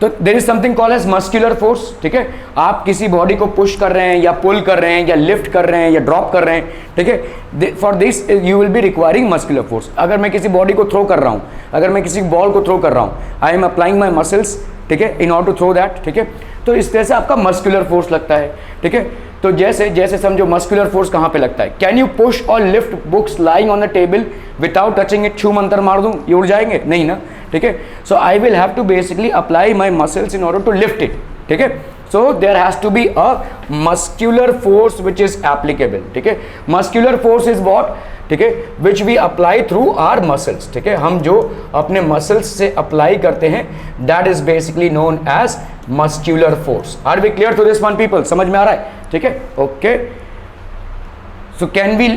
तो there is something called as muscular force. ठीक है. आप किसी बॉडी को पुश कर रहे हैं या पुल कर रहे हैं या लिफ्ट कर रहे हैं या ड्रॉप कर रहे हैं. ठीक है. For this you will be requiring muscular force. अगर मैं किसी बॉडी को थ्रो कर रहा हूं, अगर मैं किसी बॉल को थ्रो कर रहा हूं, I am applying my muscles. ठीक है. In order to throw that. ठीक है. तो इस तरह से आपका मस्कुलर फोर्स लगता है. ठीक है. तो जैसे समझो मस्कुलर फोर्स कहां पे लगता है? कैन यू पुश और lift books lying on the table without touching it? छू मंतर मार दूं, ये उड़ जाएंगे? नहीं ना. ठीक है. So I will have to basically apply my muscles in order to lift it. ठीक है. So there has to be a muscular force which is applicable. ठीक है. Muscular force is what? ठीक है. Which we apply through our muscles. ठीक है. हम जो अपने मसल्स से अप्लाई करते हैं, that is basically known as muscular force. Are we clear to this one people? समझ में आ रहा है? ठीक है. Okay. So can we,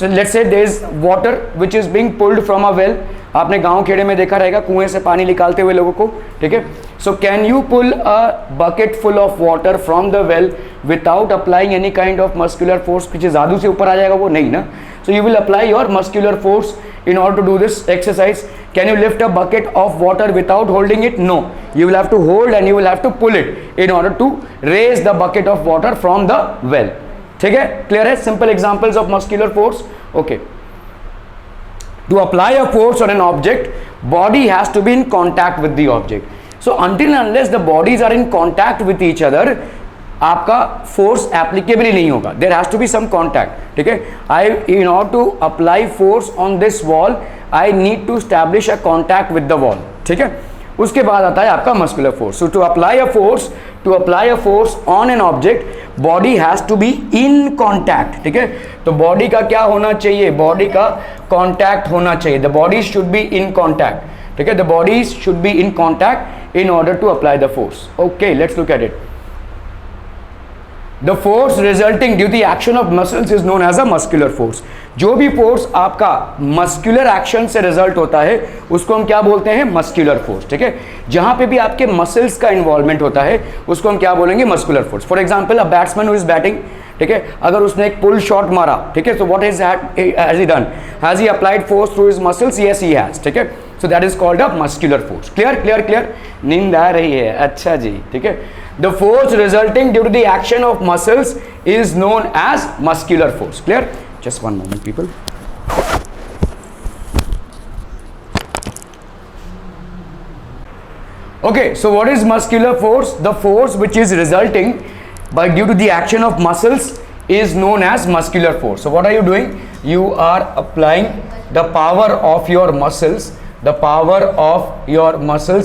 let's say there is water which is being pulled from a well. आपने गांव खेड़े में देखा रहेगा कुएं से पानी निकालते हुए लोगों को. ठीक है. So can you pull a bucket full of water from the well without applying any kind of muscular force? कुछ जादू से ऊपर आ जाएगा वो? नहीं ना. So you will apply your muscular force in order to do this exercise. Can you lift a bucket of water without holding it? No. You will have to hold and you will have to pull it in order to raise the bucket of water from the well. ठीक है. Clear है? Simple examples of muscular force. Okay. To apply a force on an object, body has to be in contact with the object. So until and unless the bodies are in contact with each other, आपका force applicable ही नहीं होगा. There has to be some contact. ठीक है. I in order to apply force on this wall, I need to establish a contact with the wall. ठीक है. उसके बाद आता है आपका muscular force. So to apply a force on an object, body has to be in contact. ठीक है. तो बॉडी का क्या होना चाहिए? बॉडी का कॉन्टैक्ट होना चाहिए. The body should be in contact. ठीक है. The body should be in contact in order to apply the force. Okay, let's look at it. The force resulting due to the action of muscles is known as a muscular force. जो भी force आपका muscular action से result होता है उसको हम क्या बोलते हैं? Muscular force. ठीक है. जहां पे भी आपके मसल्स का इन्वॉल्वमेंट होता है उसको हम क्या बोलेंगे? Muscular force. For example, a batsman who is batting. ठीक है. अगर उसने एक पुल शॉट मारा, ठीक है, so what has he done? Has he applied force through his muscles? Yes, he has. ठीक है. So that is called a muscular force. Clear. नींद आ रही है? अच्छा जी. ठीक है. The force resulting due to the action of muscles is known as muscular force. Clear? Just one moment, people. Okay, so what is muscular force? The force which is resulting by due to the action of muscles is known as muscular force. So what are you doing? You are applying the power of your muscles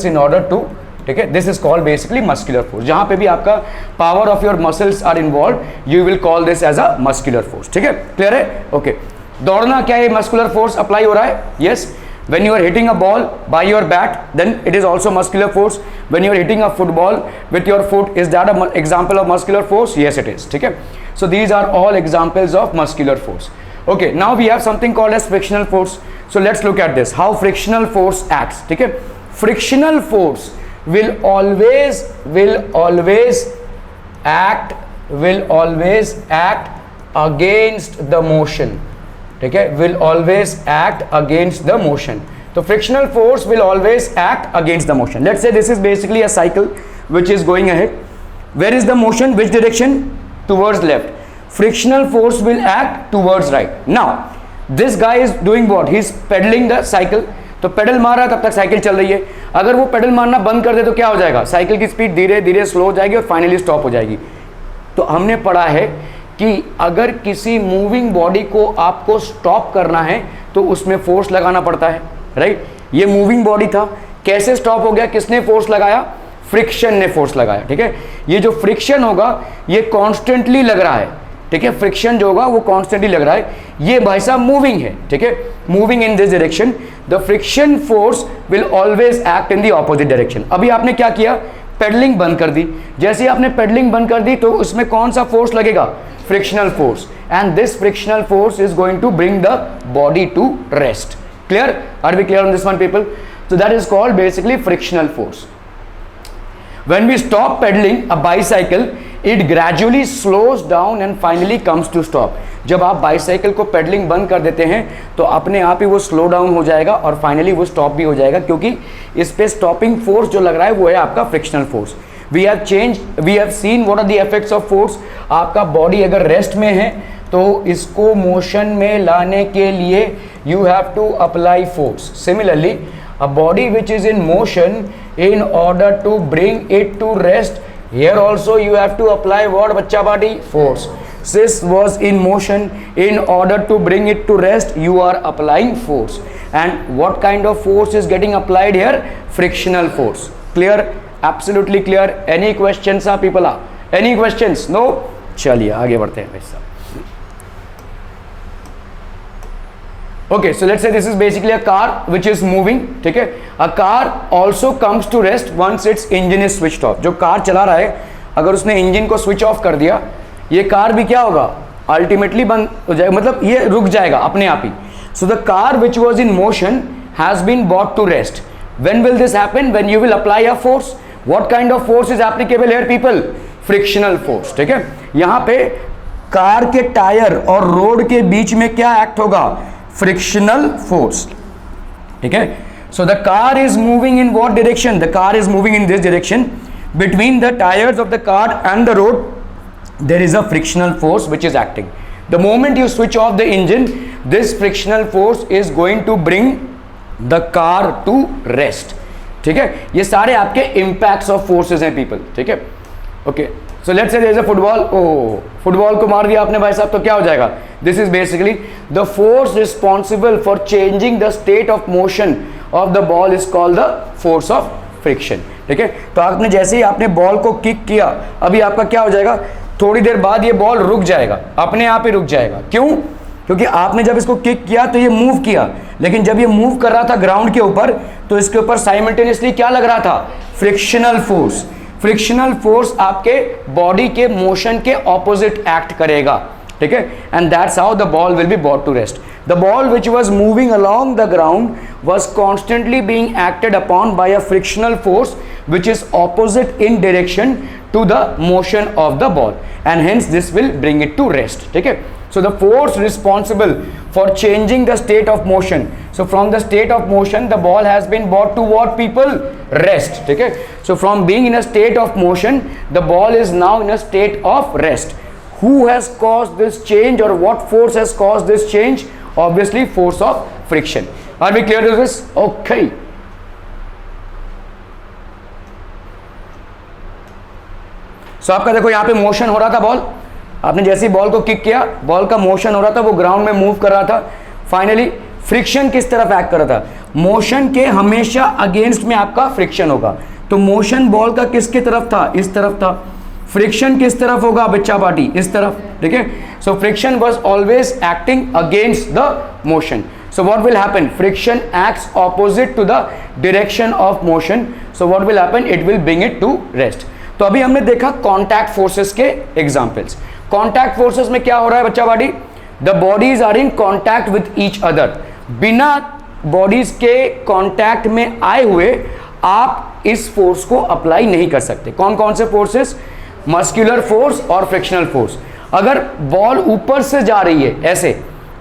in order to ठीक है, this is called basically muscular force. जहां पे भी आपका power of your muscles are involve you will call this as a muscular force. ठीक है, clear है? Okay, दौड़ना क्या है, मस्कुलर फोर्स अप्लाई हो रहा है? Yes, when you are hitting a ball by your bat then it is also muscular force. When you are hitting a football with your foot, is that an example of muscular force? Yes, it is. ठीक है, so these are all examples of muscular force. Okay, now we have something called as frictional force. So let's look at this, how frictional force acts. ठीक है, frictional force will always act against the motion. ठीक है, will always act against the motion. तो frictional force will always act against the motion. Let's say this is basically a cycle which is going ahead. Where is the motion? Which direction? Towards left. Frictional force will act towards right. Now this guy is doing what? He's pedaling the cycle. तो pedal मार रहा है, तब तक cycle चल रही है। अगर वो पेडल मारना बंद कर दे तो क्या हो जाएगा? साइकिल की स्पीड धीरे धीरे स्लो हो जाएगी और फाइनली स्टॉप हो जाएगी। तो हमने पढ़ा है कि अगर किसी मूविंग बॉडी को आपको स्टॉप करना है तो उसमें फोर्स लगाना पड़ता है, राइट? ये मूविंग बॉडी था, कैसे स्टॉप हो गया? किसने फोर्स लगाया? फ्रिक्शन ने फोर्स लगाया। ठीक है, ये जो फ्रिक्शन होगा ये कॉन्स्टेंटली लग रहा है। ठीक है, फ्रिक्शन जो होगा वो कॉन्स्टेंटली लग रहा है। ये भाई साहब मूविंग है। ठीक है, moving in this direction, the friction force will always act in the opposite direction. अभी आपने क्या किया? पेडलिंग बंद कर दी। जैसे ही आपने पेडलिंग बंद कर दी तो उसमें कौन सा फोर्स लगेगा? Frictional force, and this frictional force is going to bring the body to rest. Clear? Are we clear on this one people? So that is called basically frictional force. When we stop pedaling a bicycle, it gradually slows down and finally comes to stop. जब आप bicycle को pedalling बंद कर देते हैं तो अपने आप ही वो स्लो डाउन हो जाएगा और फाइनली वो स्टॉप भी हो जाएगा, क्योंकि इस पे स्टॉपिंग फोर्स जो लग रहा है वो है आपका frictional force. We have seen what are the effects of force. आपका बॉडी अगर रेस्ट में है तो इसको मोशन में लाने के लिए you have to apply force. Similarly a body which is in motion, in order to bring it to rest, here also you have to apply what, bachcha body? Force. This was in motion, in order to bring it to rest you are applying force. And what kind of force is getting applied here? Frictional force. Clear? Absolutely clear. Any questions people? Any questions? No? चलिए आगे बढ़ते हैं भाई साहब। Okay, so let's say this is basically a car which is moving. ठीक है, a car also comes to rest once its engine is switched off. जो car चला रहा है अगर उसने इंजन को स्विच ऑफ कर दिया, ये कार भी क्या होगा? अल्टीमेटली बंद हो जाएगा, मतलब ये रुक जाएगा अपने आप ही। So the car which was in motion has been brought to rest. When will this happen? When you will apply a force. What kind of force is applicable here people? Frictional force. ठीक है, यहाँ पे car के tyre और road के बीच में क्या act होगा? Frictional force. ठीक है, so the car is moving in what direction? The car is moving in this direction. Between the tyres of the car and the road there is a frictional force which is acting. The moment you switch off the engine, this frictional force is going to bring the car to rest. ठीक है, ये सारे आपके impacts of forces हैं people. ठीक है, okay, so let's say there is a football. Oh, football को मार दिया आपने भाई साहब तो क्या हो जाएगा? This is basically the force responsible for changing the state of motion of the ball is called the force of friction. ठीक है, तो आपने जैसे ही आपने बॉल को किक किया, अभी आपका क्या हो जाएगा? थोड़ी देर बाद ये बॉल रुक जाएगा, अपने आप ही रुक जाएगा। क्यों? क्योंकि आपने जब इसको किक किया तो ये मूव किया, लेकिन जब ये मूव कर रहा था ग्राउंड के ऊपर तो इसके ऊपर साइमल्टेनियसली क्या लग रहा था? Frictional force. फ्रिक्शनल फोर्स आपके बॉडी के मोशन के ऑपोजिट एक्ट करेगा। ठीक है, and that's how the ball will be brought to rest. The ball which was moving along the ground was constantly being acted upon by a frictional force which is opposite in direction to the motion of the ball, and hence this will bring it to rest. ठीक है, so the force responsible for changing the state of motion, so from the state of motion the ball has been brought to what people? Rest. ठीक है, so from being in a state of motion the ball is now in a state of rest. Who has caused this change, or what force has caused this change? Obviously force of friction. Are we clear to this? Okay. सो आपका देखो यहाँ पे motion हो रहा था ball, आपने जैसे ही ball को किक किया, बॉल का मोशन हो रहा था, वो ग्राउंड में मूव कर रहा था। फाइनली फ्रिक्शन किस तरफ एक्ट कर रहा था? मोशन के हमेशा अगेंस्ट में आपका फ्रिक्शन होगा। तो मोशन बॉल का किसके तरफ था, इस तरफ था। फ्रिक्शन किस तरफ होगा बच्चा पार्टी, इस तरफ, ठीक है। So friction was always acting against the motion. So what will happen? Friction acts opposite to the direction of motion. So what will happen? It will bring it to rest. तो अभी हमने देखा contact forces के examples. Contact forces में क्या हो रहा है बच्चा body? The bodies are in contact with each other. बिना bodies के contact में आए हुए आप इस force को apply नहीं कर सकते। कौन कौन से forces? Muscular force और frictional force. अगर ball ऊपर से जा रही है ऐसे,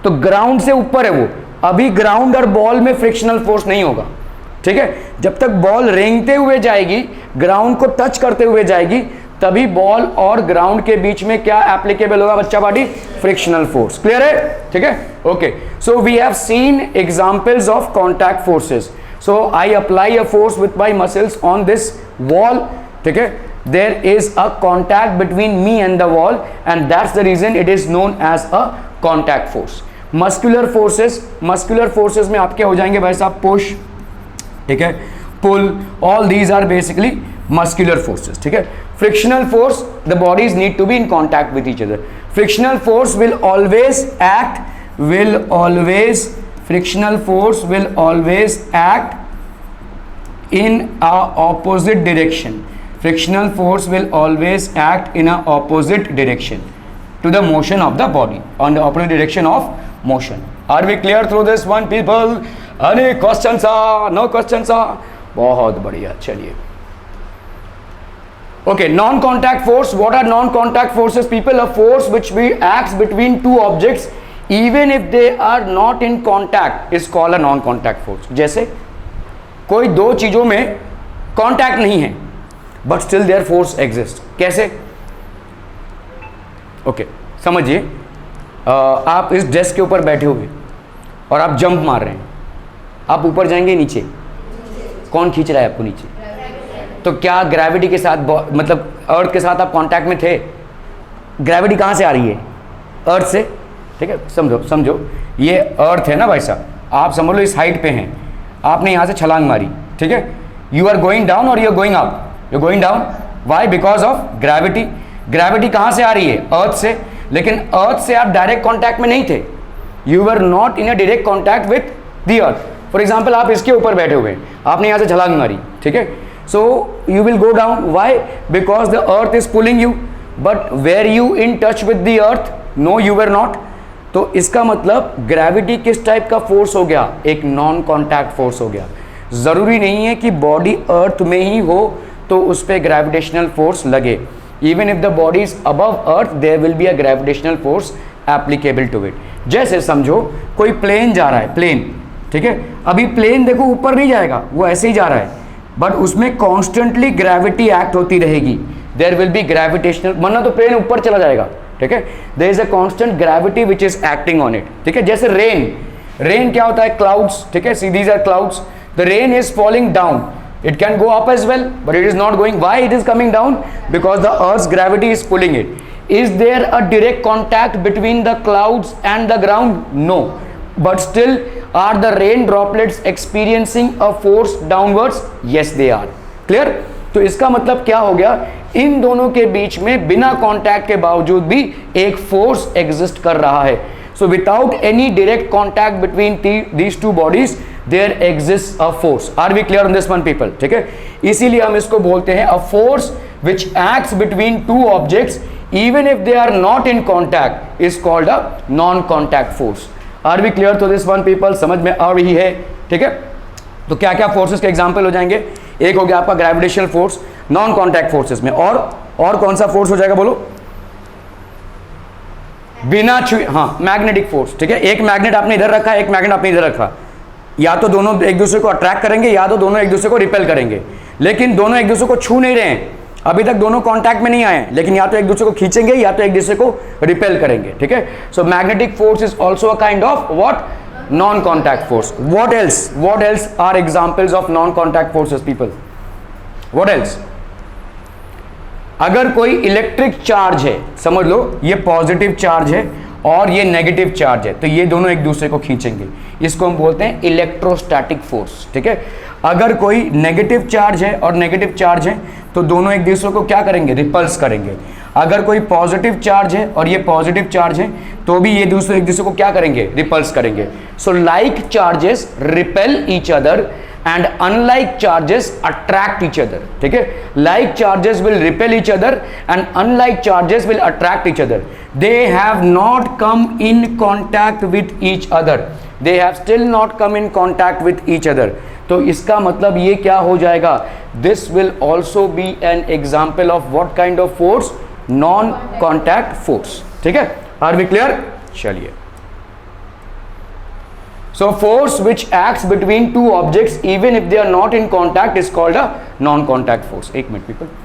तो ग्राउंड से ऊपर है वो, अभी ग्राउंड और बॉल में फ्रिक्शनल फोर्स नहीं होगा, ठीक है। जब तक बॉल रेंगते हुए जाएगी, ग्राउंड को टच करते हुए जाएगी, तभी बॉल और ग्राउंड के बीच में क्या एप्लीकेबल होगा बच्चा पार्टी? Frictional force. क्लियर है, ठीक है, okay. So we have seen examples of contact forces. So I apply a force with my muscles on this wall, ठीक है। There is a contact between me and the wall and that's the reason it is known as a contact force. Muscular forces में आपके हो जाएंगे भाई साहब push, ठीक है, pull, all these are basically muscular forces, ठीक है। Frictional force, the bodies need to be in contact with each other. Frictional force will always act in a opposite direction. Frictional force will always act in a opposite direction to the motion of the body, on the opposite direction of motion. Are we clear through this one people? Any questions are? No questions are? बहुत बढ़िया, चलिए। Okay, non-contact force. What are non-contact forces people? A force which acts between two objects even if they are not in contact is called a non-contact force. जैसे कोई दो चीजों में contact नहीं है but still their force exists. कैसे? Okay, समझिए, आप इस डेस्क के ऊपर बैठे हुए और आप जंप मार रहे हैं, आप ऊपर जाएंगे नीचे, कौन खींच रहा है आपको नीचे? तो क्या ग्रेविटी के साथ, मतलब अर्थ के साथ आप कांटेक्ट में थे? ग्रेविटी कहाँ से आ रही है? अर्थ से, ठीक है। समझो ये अर्थ है ना भाई साहब, आप समझ लो इस हाइट पे हैं, आपने यहाँ से छलांग मारी, ठीक है। यू आर गोइंग डाउन और you are going up, you going down, why? Because of gravity. Gravity कहां से आ रही है? अर्थ से, लेकिन अर्थ से आप डायरेक्ट कांटेक्ट में नहीं थे, you were not in a direct contact with the earth. For example आप इसके ऊपर बैठे हुए हैं, आपने यहां से छलांग मारी, ठीक है, so you will go down, why? Because the earth is pulling you, but were you in touch with the earth? No, you were not. तो इसका मतलब ग्रेविटी किस टाइप का फोर्स हो गया? एक नॉन कॉन्टैक्ट फोर्स हो गया। जरूरी नहीं है कि बॉडी अर्थ में ही हो तो उस पर ग्रेविटेशनल फोर्स लगे। Even if the body is above earth, there will be a gravitational force applicable to it. जैसे समझो कोई प्लेन जा रहा है, प्लेन, ठीक है, अभी प्लेन देखो ऊपर नहीं जाएगा, वो ऐसे ही जा रहा है, बट उसमें कॉन्स्टेंटली ग्रेविटी एक्ट होती रहेगी। देयर विल बी ग्रेविटेशनल, वरना तो प्लेन ऊपर चला जाएगा, ठीक है। There is a constant gravity which is acting on it, ठीक है। जैसे रेन क्या होता है? क्लाउड्स, ठीक है, see these are clouds, the rain is falling down, it can go up as well but it is not going. Why it is coming down? Because the earth's gravity is pulling it. Is there a direct contact between the clouds and the ground? No, but still are the rain droplets experiencing a force downwards? Yes they are. Clear? तो इसका मतलब क्या हो गया? इन दोनों के बीच में बिना कांटेक्ट के बावजूद भी एक फोर्स एग्जिस्ट कर रहा है। So without any direct contact between these two bodies, there exists a force. Are we clear on this one, people? ठीक है, इसीलिए हम इसको बोलते हैं a force which acts between two objects even if they are not in contact is called a non-contact force. Are we clear to this one, people? समझ में आ रही है? ठीक है, तो क्या क्या फोर्सेस के एग्जाम्पल हो जाएंगे? एक हो गया आपका gravitational force non contact forces में, और कौन सा फोर्स हो जाएगा बोलो? बिना छुए, हाँ, मैग्नेटिक फोर्स, ठीक है। एक मैग्नेट आपने इधर रखा, एक मैग्नेट आपने इधर रखा, या तो दोनों एक दूसरे को अट्रैक्ट करेंगे या तो दोनों एक दूसरे को रिपेल करेंगे, लेकिन दोनों एक दूसरे को छू नहीं रहे हैं, अभी तक दोनों कांटेक्ट में नहीं आए, लेकिन या तो एक दूसरे को खींचेंगे या तो एक दूसरे को रिपेल करेंगे, ठीक है। So magnetic force is also a kind of what? Non contact force. What else are examples of non contact forces people? What else? अगर कोई इलेक्ट्रिक चार्ज है, समझ लो ये पॉजिटिव चार्ज है और ये नेगेटिव चार्ज है, तो ये दोनों एक दूसरे को खींचेंगे, इसको हम बोलते हैं इलेक्ट्रोस्टैटिक फोर्स, ठीक है। अगर कोई नेगेटिव चार्ज है और नेगेटिव चार्ज है तो दोनों एक दूसरे को क्या करेंगे, रिपल्स करेंगे। अगर कोई पॉजिटिव चार्ज है और ये पॉजिटिव चार्ज है तो भी ये दूसरे एक दूसरे को क्या करेंगे, रिपल्स करेंगे। So like charges repel each other and unlike charges attract each other. ठीक है, like charges will repel each other and unlike charges will attract each other. They have not come in contact with each other, they have still not come in contact with each other. तो इसका मतलब ये क्या हो जाएगा, this will also be an example of what kind of force, non contact force. ठीक है, are we clear? चलिए, so force which acts between two objects even if they are not in contact is called a non contact force. एक minute people,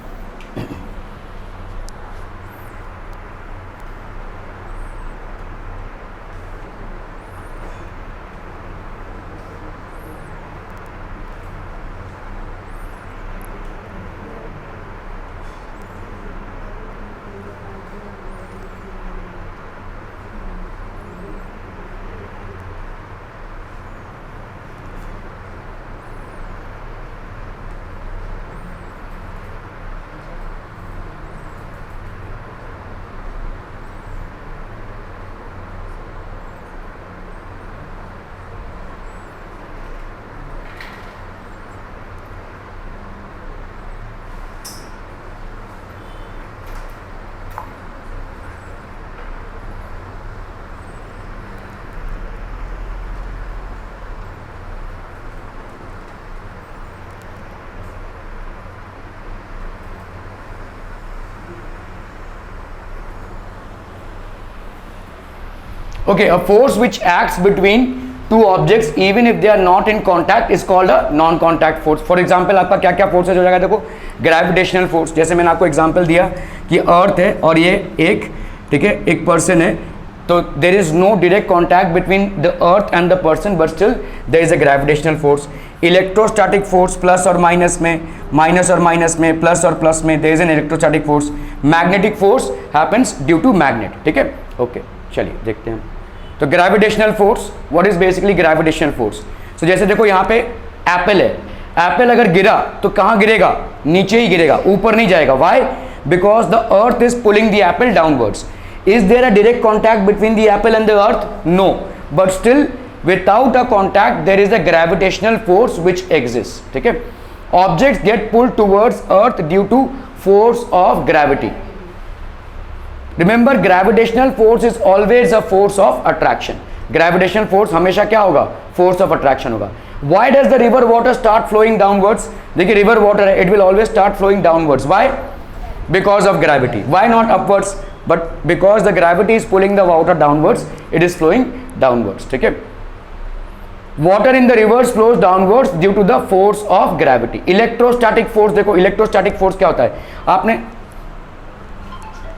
okay, a force which acts between two objects even if they are not in contact is called a non contact force. for example आपका क्या क्या forces हो जाएगा, देखो gravitational force, जैसे मैंने आपको एग्जांपल दिया कि अर्थ है और ये एक, ठीक है, एक पर्सन है, तो there is no direct contact between the earth and the person but still there is a gravitational force. Electrostatic force plus और माइनस में, माइनस और माइनस में, प्लस और प्लस में, there is an electrostatic force. Magnetic force happens due to magnet. ठीक है, okay, चलिए देखते हैं। तो gravitational force, what is basically gravitational force? So जैसे देखो यहाँ पे एप्पल है, एप्पल अगर गिरा तो कहाँ गिरेगा, नीचे ही गिरेगा, ऊपर नहीं जाएगा। Why? Because the earth is pulling the apple downwards. Is there a direct contact between the apple and the earth? No, but still without a contact there is a gravitational force which exists. ठीक है, objects get pulled towards earth due to force of gravity. Remember, gravitational force is always a force of attraction. Gravitational force हमेशा क्या होगा, force of attraction होगा। Why does the river water start flowing downwards? देखिए river water है, it will always start flowing downwards. Why? Because of gravity. Why not upwards? But because the gravity is pulling the water downwards, it is flowing downwards. ठीक है, water in the rivers flows downwards due to the force of gravity. electrostatic force, देखो electrostatic force क्या होता है, आपने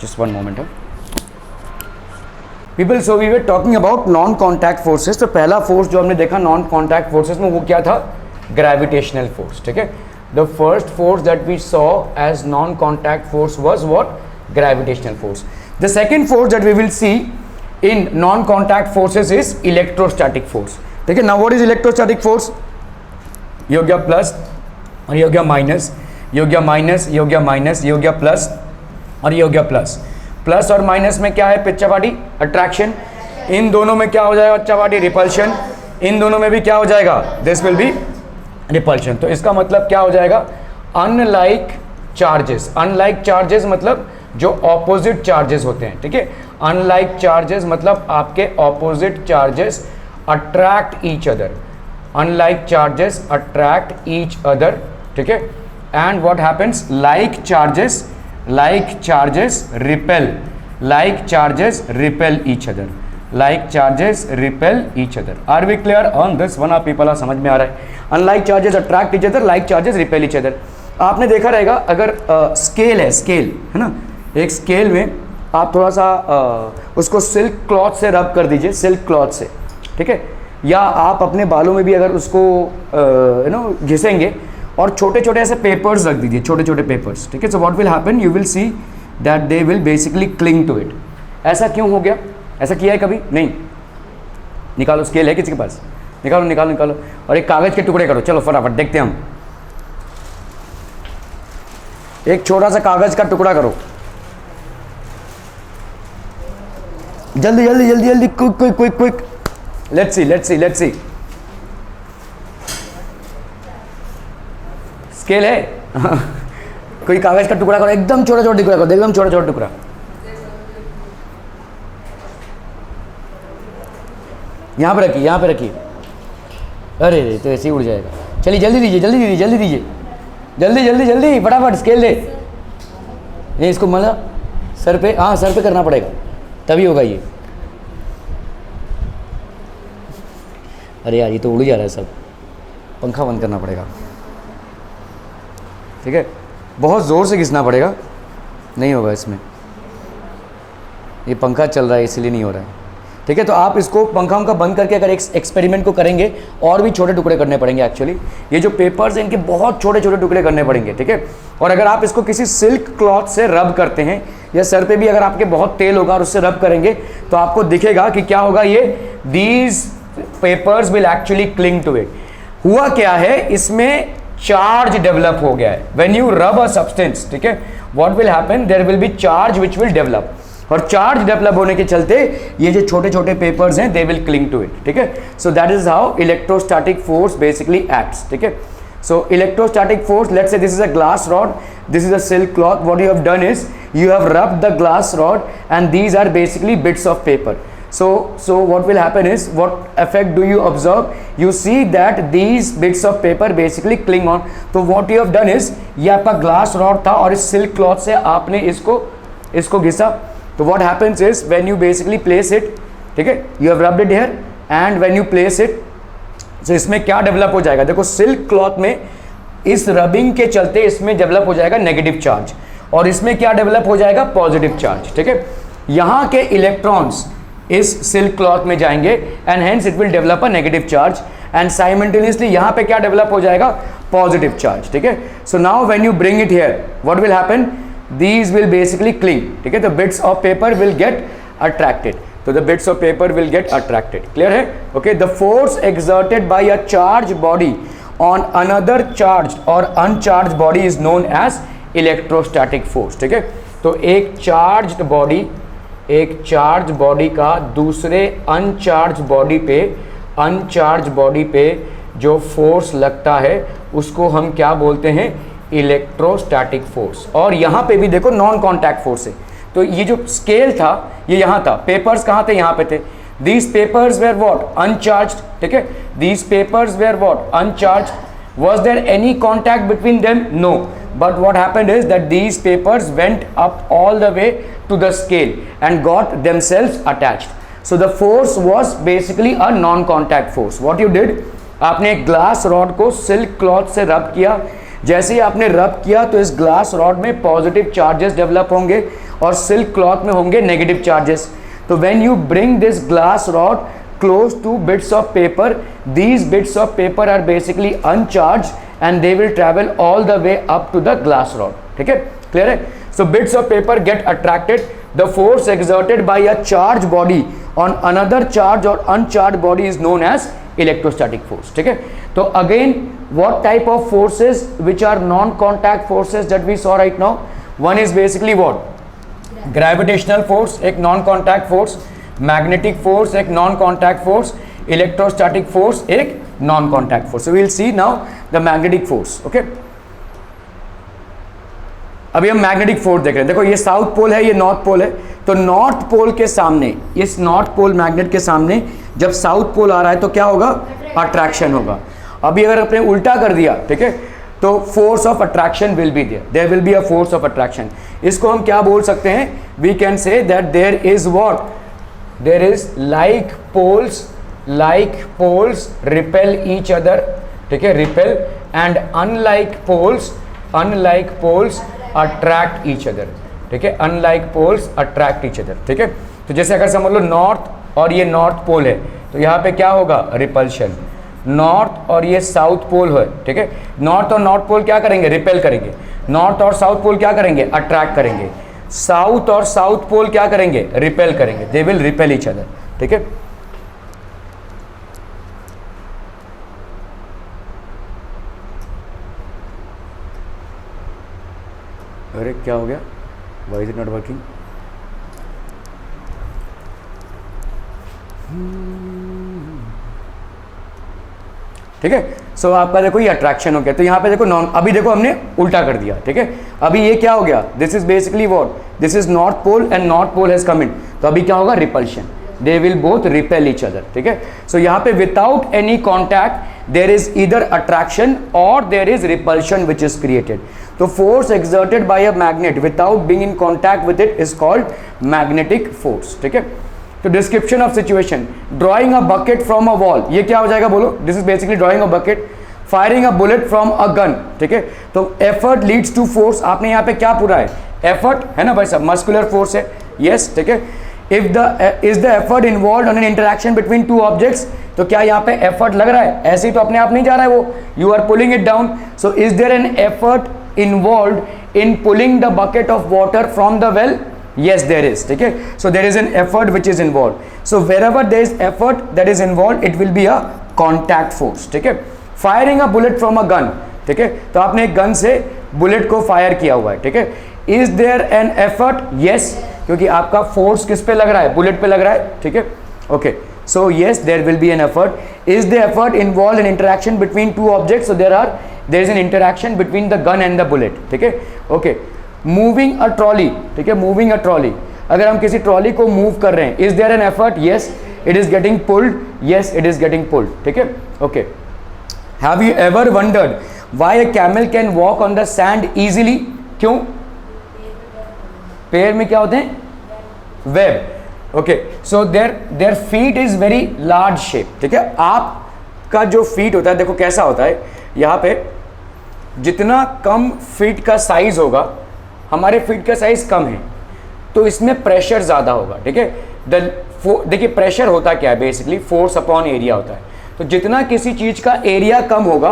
just one moment people, so we were talking about non contact forces. तो पहला force जो हमने देखा non contact forces में वो क्या था, gravitational force. ठीक है, the first force that we saw as non contact force was what, gravitational force. The second force that we will see in non contact forces is electrostatic force. ठीक है, now what is electrostatic force? ये हो गया plus और ये हो गया minus, ये हो गया माइनस, ये हो गया माइनस, ये हो गया प्लस और ये हो गया प्लस। प्लस और माइनस में क्या है बच्चा पार्टी, अट्रैक्शन। इन दोनों में क्या हो जाएगा बच्चा पार्टी, रिपल्शन। इन दोनों में भी क्या हो जाएगा, दिस विल बी रिपल्शन। तो इसका मतलब क्या हो जाएगा, अनलाइक चार्जेस। अनलाइक चार्जेस मतलब जो ऑपोजिट चार्जेस होते हैं। ठीक है, अनलाइक चार्जेस मतलब आपके opposite charges attract each other. Unlike charges attract each other. ठीक है, and what happens, like charges repel, like charges repel each other, like charges repel each other. Are we clear on this one? आप people समझ में आ रहा है, unlike charges attract each other, like charges repel each other. आपने देखा रहेगा अगर स्केल है, स्केल है ना, एक स्केल में आप थोड़ा सा उसको सिल्क क्लॉथ से रब कर दीजिए, सिल्क क्लॉथ से। ठीक है, या आप अपने बालों में भी अगर उसको घिसेंगे और छोटे छोटे ऐसे पेपर्स रख दीजिए, छोटे छोटे पेपर्स। ठीक है, so what will happen, you will see that they will basically cling to it. ऐसा क्यों हो गया, ऐसा किया है कभी नहीं? निकालो, स्केल है किसी के पास, निकालो निकालो निकालो, और एक कागज के टुकड़े करो, चलो फटाफट देखते हैं हम। एक छोटा सा कागज का टुकड़ा करो, जल्दी जल्दी जल्दी जल्दी, quick quick quick quick. Let's see let's see let's see. Scale है कोई कागज का टुकड़ा करो, एकदम छोटा छोटा टुकड़ा करो, एकदम छोटा छोटा टुकड़ा। यहाँ पे रखिए, यहाँ पे रखिए। अरे रे, तो ऐसे ही उड़ जाएगा। चलिए जल्दी दीजिए जल्दी दीजिए जल्दी दीजिए, जल्दी जल्दी जल्दी फटाफट स्केल दे। ये इसको मतलब सर पे, हाँ सर पे करना पड़ेगा तभी होगा ये। अरे यार ये तो उड़ जा रहा है सब, पंखा बंद करना पड़ेगा। ठीक है, बहुत ज़ोर से घिसना पड़ेगा, नहीं होगा इसमें, ये पंखा चल रहा है इसलिए नहीं हो रहा है। ठीक है, तो आप इसको पंखा उनका बंद करके अगर एक्सपेरिमेंट को करेंगे और भी छोटे टुकड़े करने पड़ेंगे। एक्चुअली ये जो पेपर्स हैं इनके बहुत छोटे छोटे टुकड़े करने पड़ेंगे। ठीक है, और अगर आप इसको किसी सिल्क क्लॉथ से रब करते हैं या सर पे भी अगर आपके बहुत तेल होगा और उससे रब करेंगे तो आपको दिखेगा कि क्या होगा, ये these papers will actually cling to it. हुआ क्या है, इसमें चार्ज डेवलप हो गया है। When you rub a substance, ठीक है, what will happen, there will be charge which will develop, और चार्ज डेवलप होने के चलते ये जो छोटे छोटे पेपर्स हैं they will cling to it. ठीक है, so that is how electrostatic force basically acts. ठीक है, so electrostatic force, let's say this is a glass rod, this is a silk cloth, what you have done is you have rubbed the glass rod and these are basically bits of paper. So what will happen is, what effect do you observe, you see that these bits of paper basically cling on. तो what you have done is, ये आपका glass rod था और इस silk cloth से आपने इसको घिसा। तो what happens is when you basically place it, ठीक है, you have rubbed it here and when you place it, so इसमें क्या डेवलप हो जाएगा, देखो सिल्क क्लॉथ में इस रबिंग के चलते इसमें डेवलप हो जाएगा नेगेटिव चार्ज और इसमें क्या डेवलप हो जाएगा, पॉजिटिव चार्ज। ठीक है, यहाँ के इलेक्ट्रॉन्स इस सिल्क क्लॉथ में जाएंगे and hence it will develop a negative charge and simultaneously यहाँ पे क्या डेवलप हो जाएगा, पॉजिटिव चार्ज। ठीक है, so now when you bring it here what will happen, these will basically cling. ठीक है, the bits of paper will get attracted. So the bits of paper will get attracted. Clear है? Okay, the force exerted by a charged body on another charged or uncharged body is known as electrostatic force. ठीक है, तो एक charged body का दूसरे uncharged body पे जो force लगता है उसको हम क्या बोलते हैं, इलेक्ट्रोस्टैटिक फोर्स। और यहाँ पे भी देखो नॉन कॉन्टैक्ट फोर्स है। तो ये जो स्केल था ये यहाँ था, पेपर्स कहाँ थे, यहाँ पे थे। These papers were what, uncharged. ठीक है, these papers were what, uncharged. Was there any contact between them, no, but what happened is that these papers went up all the way to the scale and got themselves attached. So the force was basically a non contact force. What you did, आपने एक glass rod को silk cloth से rub किया, जैसे ही आपने रब किया तो इस ग्लास रॉड में पॉजिटिव चार्जेस डेवलप होंगे और सिल्क क्लॉथ में होंगे नेगेटिव चार्जेस। तो when you bring this glass rod close to bits of paper, these bits of paper are basically uncharged and they will travel all the way up to the glass rod. ठीक है, clear है? So bits of paper get attracted, the force exerted by a charge body on another charge और अनचार्ज body is known as electrostatic force. ठीक है, तो again what type of forces which are non-contact forces that we saw right now, one is basically what, gravitational force एक non-contact force, magnetic force एक non-contact force, electrostatic force एक non-contact force. So we will see now the magnetic force. Okay, अभी हम magnetic force देख रहे हैं। देखो ये साउथ पोल है, ये नॉर्थ पोल है, तो नॉर्थ पोल के सामने, इस नॉर्थ पोल मैग्नेट के सामने जब साउथ पोल आ रहा है तो क्या होगा, अट्रैक्शन होगा। अभी अगर अपने उल्टा कर दिया, ठीक है, तो force of attraction will be there will be a force of attraction. इसको हम क्या बोल सकते हैं, we can say that there is what, there is like poles repel each other. ठीक है, repel, and unlike poles attract each other. ठीक है, unlike poles attract each other. ठीक है, तो जैसे अगर समझ लो नॉर्थ और ये नॉर्थ पोल है तो यहाँ पे क्या होगा, रिपल्शन। नॉर्थ और ये साउथ पोल है, ठीक है, नॉर्थ और नॉर्थ पोल क्या करेंगे, रिपेल करेंगे। नॉर्थ और साउथ पोल क्या करेंगे, अट्रैक्ट करेंगे। साउथ और साउथ पोल क्या करेंगे, रिपेल करेंगे, they will repel each other. ठीक है, अरे क्या हो गया, why is it not working? ठीक है, सो आपका देखो ये अट्रैक्शन हो गया। तो यहाँ पे देखो नॉन, अभी देखो हमने उल्टा कर दिया। ठीक है, अभी ये क्या हो गया, this is basically what, this is north pole and north pole has come in, तो अभी क्या होगा, repulsion, they will both repel each other. ठीक है, सो यहाँ पे without any contact there is either attraction और there is repulsion which is created. तो force exerted by a magnet without being in contact with it is called magnetic force. ठीक है, तो description of situation, drawing a bucket from a wall, ये क्या हो जाएगा बोलो, this is basically drawing a bucket, firing a bullet from a gun. ठीक है, तो एफर्ट लीड्स टू फोर्स, आपने यहाँ पे क्या पूरा है, एफर्ट है ना भाई साहब, मस्कुलर फोर्स है, यस। ठीक है, if the is the effort involve on an interaction between two objects, तो क्या यहाँ पे एफर्ट लग रहा है, ऐसे ही तो अपने आप नहीं जा रहा है वो, you are pulling it down. So is there an effort involve in pulling the bucket of water from the well? Yes, there is. ठीक है, so there is an effort which is involved. So wherever there is effort that is involved, it will be a contact force. ठीक है, firing a bullet from a gun. ठीक है, तो आपने एक gun से बुलेट को फायर किया हुआ है। ठीक है, is there an effort? Yes, क्योंकि आपका फोर्स किस पे लग रहा है, बुलेट पे लग रहा है। ठीक है, okay, so yes, there will be an effort. Is the effort involved in interaction between two objects? So there is an interaction between the gun and the bullet. ठीक है, okay. मूविंग अ ट्रॉली, ठीक है, moving a trolley, अगर हम किसी trolley को move कर रहे हैं, is there an effort? Yes, it is getting pulled, yes it is getting pulled. ठीक है, okay. Have you ever wondered why a camel can walk on the sand easily? क्यों? पैर में क्या होते हैं, web. Okay, so their feet is very large shape. ठीक है, आपका जो फीट होता है देखो कैसा होता है, यहाँ पे जितना कम फीट का साइज होगा, हमारे फीट का साइज कम है तो इसमें प्रेशर ज़्यादा होगा। ठीक है, देखिए प्रेशर होता क्या है, बेसिकली फोर्स अपॉन एरिया होता है। तो जितना किसी चीज़ का एरिया कम होगा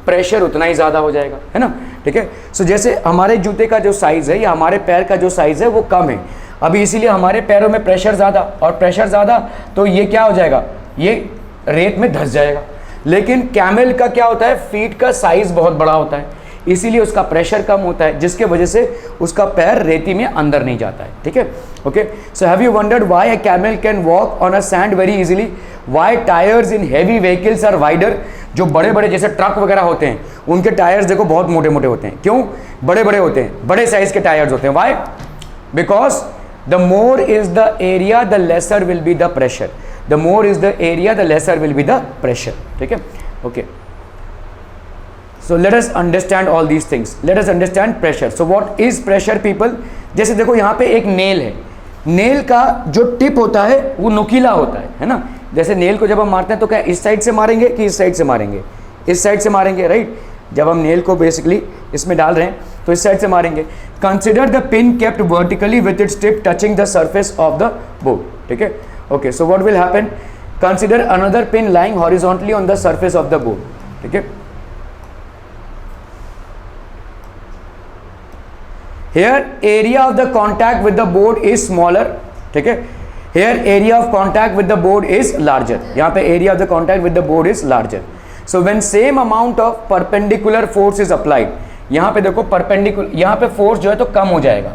प्रेशर उतना ही ज़्यादा हो जाएगा, है ना। ठीक है, सो जैसे हमारे जूते का जो साइज़ है या हमारे पैर का जो साइज़ है वो कम है, अभी इसीलिए हमारे पैरों में प्रेशर ज़्यादा, और प्रेशर ज़्यादा तो ये क्या हो जाएगा, ये रेत में धंस जाएगा। लेकिन कैमल का क्या होता है, फीट का साइज़ बहुत बड़ा होता है, इसीलिए उसका प्रेशर कम होता है, जिसके वजह से उसका पैर रेती में अंदर नहीं जाता है। ठीक है, okay. So have you wondered why a camel can walk on a sand very easily? Why tyres in heavy vehicles are wider? जो बड़े बड़े जैसे ट्रक वगैरह होते हैं उनके टायर्स देखो बहुत मोटे मोटे होते हैं। क्यों बड़े बड़े होते हैं, बड़े साइज के टायर्स होते हैं? Why? Because the more is the area the lesser will be the pressure, the more is the area the lesser will be the pressure. ठीक है, okay. So let us understand all these things. Let us understand pressure. So what is pressure people? जैसे देखो यहाँ पे एक nail है, nail का जो टिप होता है वो नुकीला होता है ना। जैसे नेल को जब हम मारते हैं तो क्या इस साइड से मारेंगे कि इस साइड से मारेंगे? इस साइड से मारेंगे, राइट। जब हम नेल को बेसिकली इसमें डाल रहे हैं तो इस साइड से मारेंगे। Consider the pin kept vertically with its tip touching the surface of the board. ठीक है, okay. So what will happen? Consider another pin lying horizontally on the surface of the board. ठीक है, here area of the contact with the board is smaller। ठीक है, here area of contact with the board is larger। यहाँ पे area of the contact with the board is larger। so when same amount of perpendicular force is applied, यहाँ पे देखो perpendicular, यहाँ पे force जो है तो कम हो जाएगा।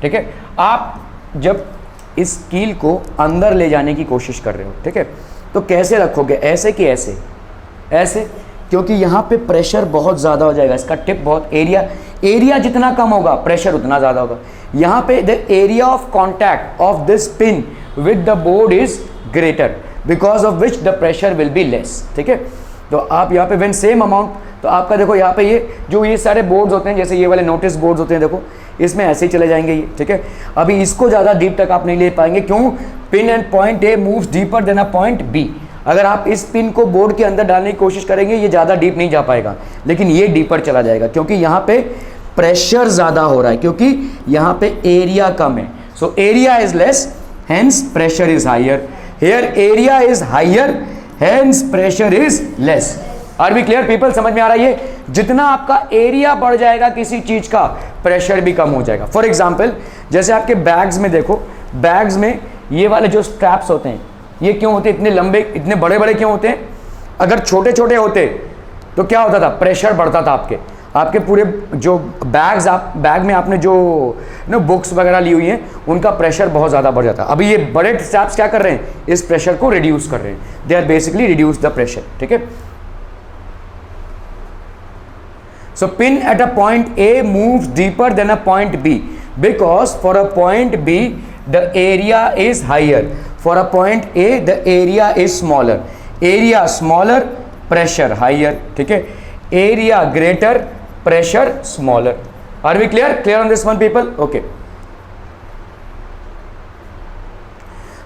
ठीक है, आप जब इस कील को अंदर ले जाने की कोशिश कर रहे हो, ठीक है, तो कैसे रखोगे, ऐसे कि ऐसे? ऐसे, क्योंकि यहाँ पे प्रेशर बहुत ज़्यादा हो जाएगा, इसका टिप बहुत, एरिया जितना कम होगा प्रेशर उतना ज़्यादा होगा। यहाँ पे the area of contact of this pin with the board is greater because of which the pressure will be less. ठीक है, तो आप यहाँ पे व्हेन सेम अमाउंट, तो आपका देखो यहाँ पे ये सारे बोर्ड्स होते हैं, जैसे ये वाले नोटिस बोर्ड्स होते हैं, देखो इसमें ऐसे ही चले जाएंगे ये। ठीक है, अभी इसको ज़्यादा डीप तक आप नहीं ले पाएंगे। क्यों? Pin end point A moves deeper than a point B. अगर आप इस पिन को बोर्ड के अंदर डालने की कोशिश करेंगे ये ज़्यादा डीप नहीं जा पाएगा, लेकिन ये डीपर चला जाएगा क्योंकि यहाँ पे प्रेशर ज़्यादा हो रहा है, क्योंकि यहाँ पे एरिया कम है। So area is less, hence pressure is higher. Here area is higher, hence pressure is less. Are we clear people? समझ में आ रहा है? ये जितना आपका एरिया बढ़ जाएगा किसी चीज़ का, प्रेशर भी कम हो जाएगा। फॉर एग्जाम्पल जैसे आपके बैग्स में देखो, बैग्स में ये वाले जो स्ट्रैप्स होते हैं ये क्यों होते हैं इतने लंबे, इतने बड़े बड़े क्यों होते हैं? अगर छोटे छोटे होते तो क्या होता था, प्रेशर बढ़ता था आपके। आपके पूरे जो बैग्स, आप बैग में आपने जो बुक्स वगैरह ली हुई हैं, उनका प्रेशर बहुत ज़्यादा बढ़ जाता है। अभी ये बड़े स्ट्रैप्स क्या कर रहे हैं, इस प्रेशर को रिड्यूस कर रहे हैं, they are basically reduce the pressure, ठीक है। So pin at a point A moves deeper than a point B because for a point B the area is higher, for a point A the area is smaller, area smaller pressure higher, ठीक है, area greater pressure smaller. Are we clear on this one people? Okay.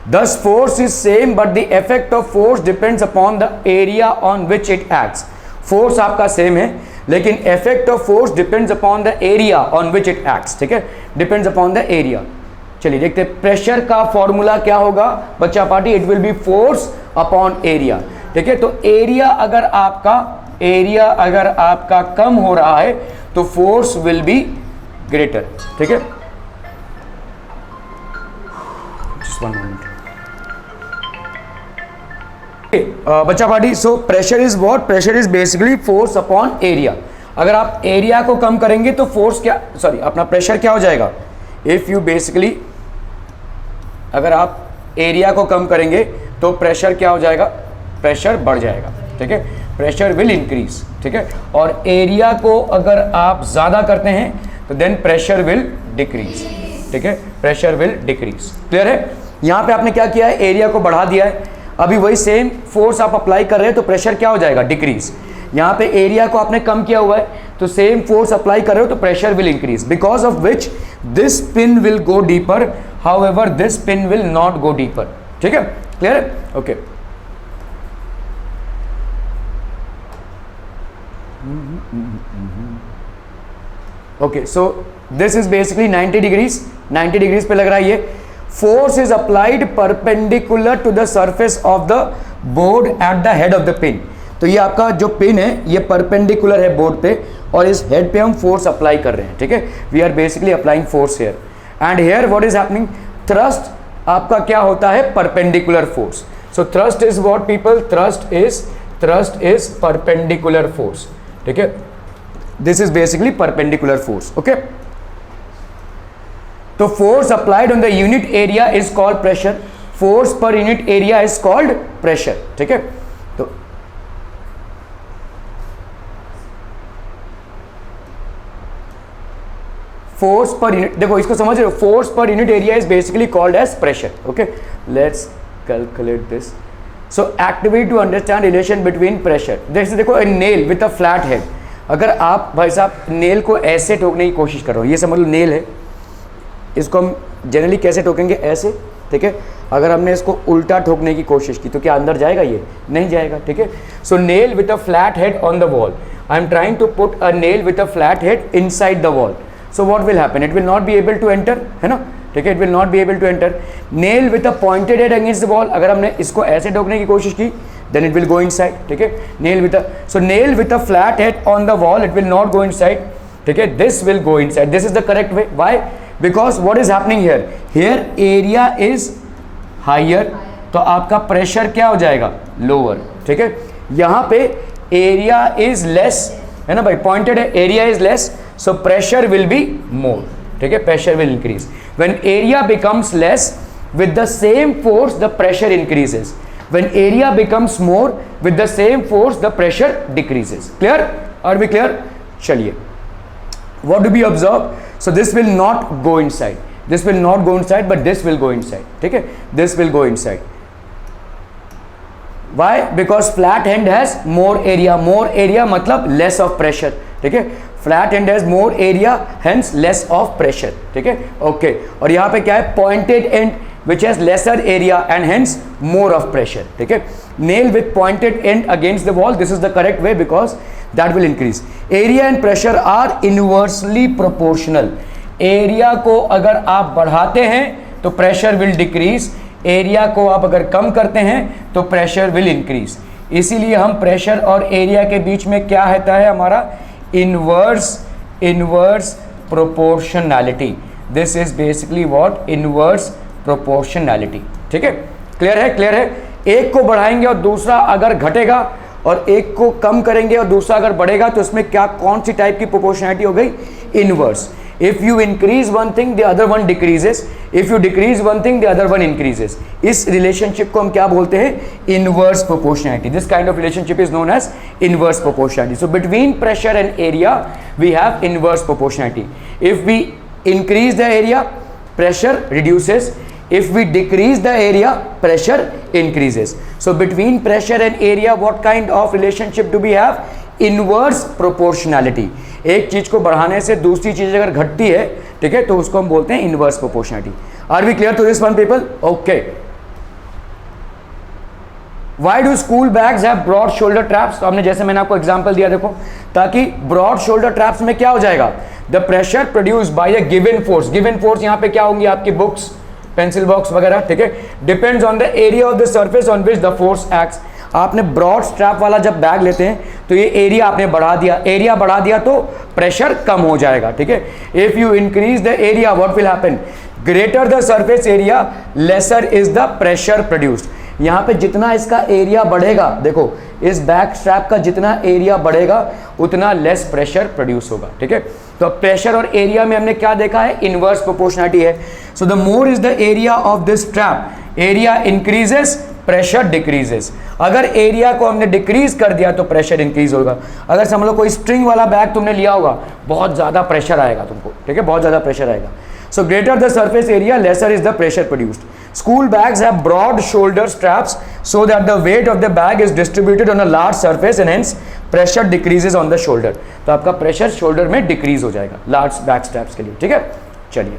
Thus force is same but the effect of force depends upon the area on which it acts. Force आपका same है लेकिन effect of force depends upon the area on which it acts, ठीक है, depends upon the area. चलिए देखते हैं pressure का formula क्या होगा बच्चा party, it will be force upon area, ठीक है। तो एरिया अगर आपका कम हो रहा है तो फोर्स विल बी ग्रेटर, ठीक है। Just one moment. बच्चा party, so pressure is what, pressure is basically force upon area. अगर आप एरिया को कम करेंगे तो फोर्स क्या, सॉरी अपना प्रेशर क्या हो जाएगा, इफ यू बेसिकली अगर आप एरिया को कम करेंगे तो प्रेशर क्या हो जाएगा, प्रेशर बढ़ जाएगा, ठीक है, प्रेशर विल इंक्रीज, ठीक है। और एरिया को अगर आप ज़्यादा करते हैं तो देन प्रेशर विल डिक्रीज, ठीक है, प्रेशर विल डिक्रीज। क्लियर है। यहाँ पे आपने क्या किया है, एरिया को बढ़ा दिया है, अभी वही सेम फोर्स आप अप्लाई कर रहे हैं तो प्रेशर क्या हो जाएगा, डिक्रीज। यहाँ पे एरिया को आपने कम किया हुआ है तो सेम फोर्स अप्लाई कर रहे हो तो pressure will increase, because of which this pin will go deeper, however this pin will not go deeper, ठीक है। क्लियर है। Okay okay, so this is basically 90 degrees पे लग रहा है ये। Force is applied perpendicular to the surface of the board at the head of the pin. तो ये आपका जो पिन है ये परपेंडिकुलर है बोर्ड पे और इस हेड पे हम फोर्स अप्लाई कर रहे हैं, ठीक है। We are basically applying force here and here what is happening, thrust आपका क्या होता है, perpendicular force. So thrust is what people, thrust is perpendicular force, ठीक है। This is basically perpendicular force, okay. तो force applied on the unit area is called pressure, force per unit area is called pressure, ठीक है। तो force per unit, देखो इसको समझ रहे हो, force per unit area is basically called as pressure, okay. Let's calculate this. So activity to understand relation between pressure, जैसे देखो a nail with a flat head, अगर आप भाई साहब नेल को ऐसे ठोकने की कोशिश कर रहे हो, ये समझ लो नेल है, इसको हम जनरली कैसे ठोकेंगे, ऐसे, ठीक है। अगर हमने इसको उल्टा ठोकने की कोशिश की तो क्या अंदर जाएगा, ये नहीं जाएगा, ठीक है। So nail with a flat head on the wall, I am trying to put a nail with a flat head inside the wall, so what will happen, it will not be able to enter, है ना, ठीक है, it will not be able to enter. Nail with a pointed head against the wall, अगर हमने इसको ऐसे ठोकने की कोशिश की then it will go inside, ठीक है। nail with a flat head on the wall, it will not go inside, ठीक है, this will go inside, this is the correct way. Why? Because what is happening here area is higher, तो आपका pressure क्या हो जाएगा, lower, ठीक है। यहाँ पे एरिया इज लेस, है ना भाई, पॉइंटेड है, area is less, so pressure will be more, ठीक है, pressure will increase. When area becomes less with the same force the pressure increases, when area becomes more with the same force the pressure decreases. Clear? Are we clear? चलिए, what do we observe? So this will not go inside, this will not go inside, but this will go inside, ठीक है, this will go inside. Why? Because flat end has more area मतलब less of pressure, ठीक है, flat end has more area hence less of pressure, ठीक है, okay। और यहाँ पे क्या है, pointed end which has lesser area and hence more of pressure, ठीक है। nail with pointed end against the wall, this is the correct way because that will increase. area and pressure are inversely proportional, area को अगर आप बढ़ाते हैं तो pressure will decrease, area को आप अगर कम करते हैं तो pressure will increase। इसीलिए हम pressure और area के बीच में क्या रहता है हमारा, inverse proportionality, this is basically what, inverse proportionality, ठीक है। क्लियर है, एक को बढ़ाएंगे और दूसरा अगर घटेगा और एक को कम करेंगे और दूसरा अगर बढ़ेगा तो उसमें क्या कौन सी टाइप की प्रोपोर्शनैलिटी हो गई? Inverse. If you increase one thing, the other one decreases. If you decrease one thing, the other one increases. इस relationship को हम क्या बोलते हैं? Inverse proportionality. This kind of relationship is known as inverse proportionality. So between pressure and area, we have inverse proportionality. If we increase the area, pressure reduces. If we decrease the area, pressure increases. So between pressure and area, what kind of relationship do we have? Inverse proportionality. एक चीज को बढ़ाने से दूसरी चीज अगर घटती है, ठीक है, तो उसको हम बोलते हैं inverse proportionality. Are we clear to this one people? Okay. Why do school bags have broad shoulder straps? तो हमने जैसे मैंने आपको एग्जांपल दिया, देखो, ताकि ब्रॉड शोल्डर ट्रैप्स में क्या हो जाएगा? The pressure produce by a given force. Given force यहाँ पे क्या होंगी? आपकी बुक्स, पेंसिल बॉक्स वगैरह, ठीक है, depends on the area of the surface on which the force acts. आपने ब्रॉड स्ट्रैप वाला जब बैग लेते हैं तो ये एरिया आपने बढ़ा दिया, एरिया बढ़ा दिया तो प्रेशर कम हो जाएगा, ठीक है. If you increase the area, what will happen? Greater the surface area, lesser is the pressure produced. यहाँ पे जितना इसका एरिया बढ़ेगा, देखो, इस बैक स्ट्रैप का जितना एरिया बढ़ेगा उतना लेस प्रेशर प्रोड्यूस होगा, ठीक है. तो प्रेशर और एरिया में हमने क्या देखा है? इनवर्स प्रोपोर्शनलिटी है. So the more is the area of this strap, area increases, pressure decreases. अगर एरिया को हमने डिक्रीज कर दिया तो प्रेशर इंक्रीज होगा. अगर समझ लो कोई स्ट्रिंग वाला बैग तुमने लिया होगा, बहुत ज़्यादा प्रेशर आएगा तुमको, ठीक है, बहुत ज़्यादा प्रेशर आएगा. So greater the surface area, lesser is the pressure produced. School bags have broad shoulder straps so that the weight of the bag is distributed on a large surface and hence pressure decreases on the shoulder. तो आपका pressure shoulder में decrease हो जाएगा large back straps के लिए, ठीक है. चलिए,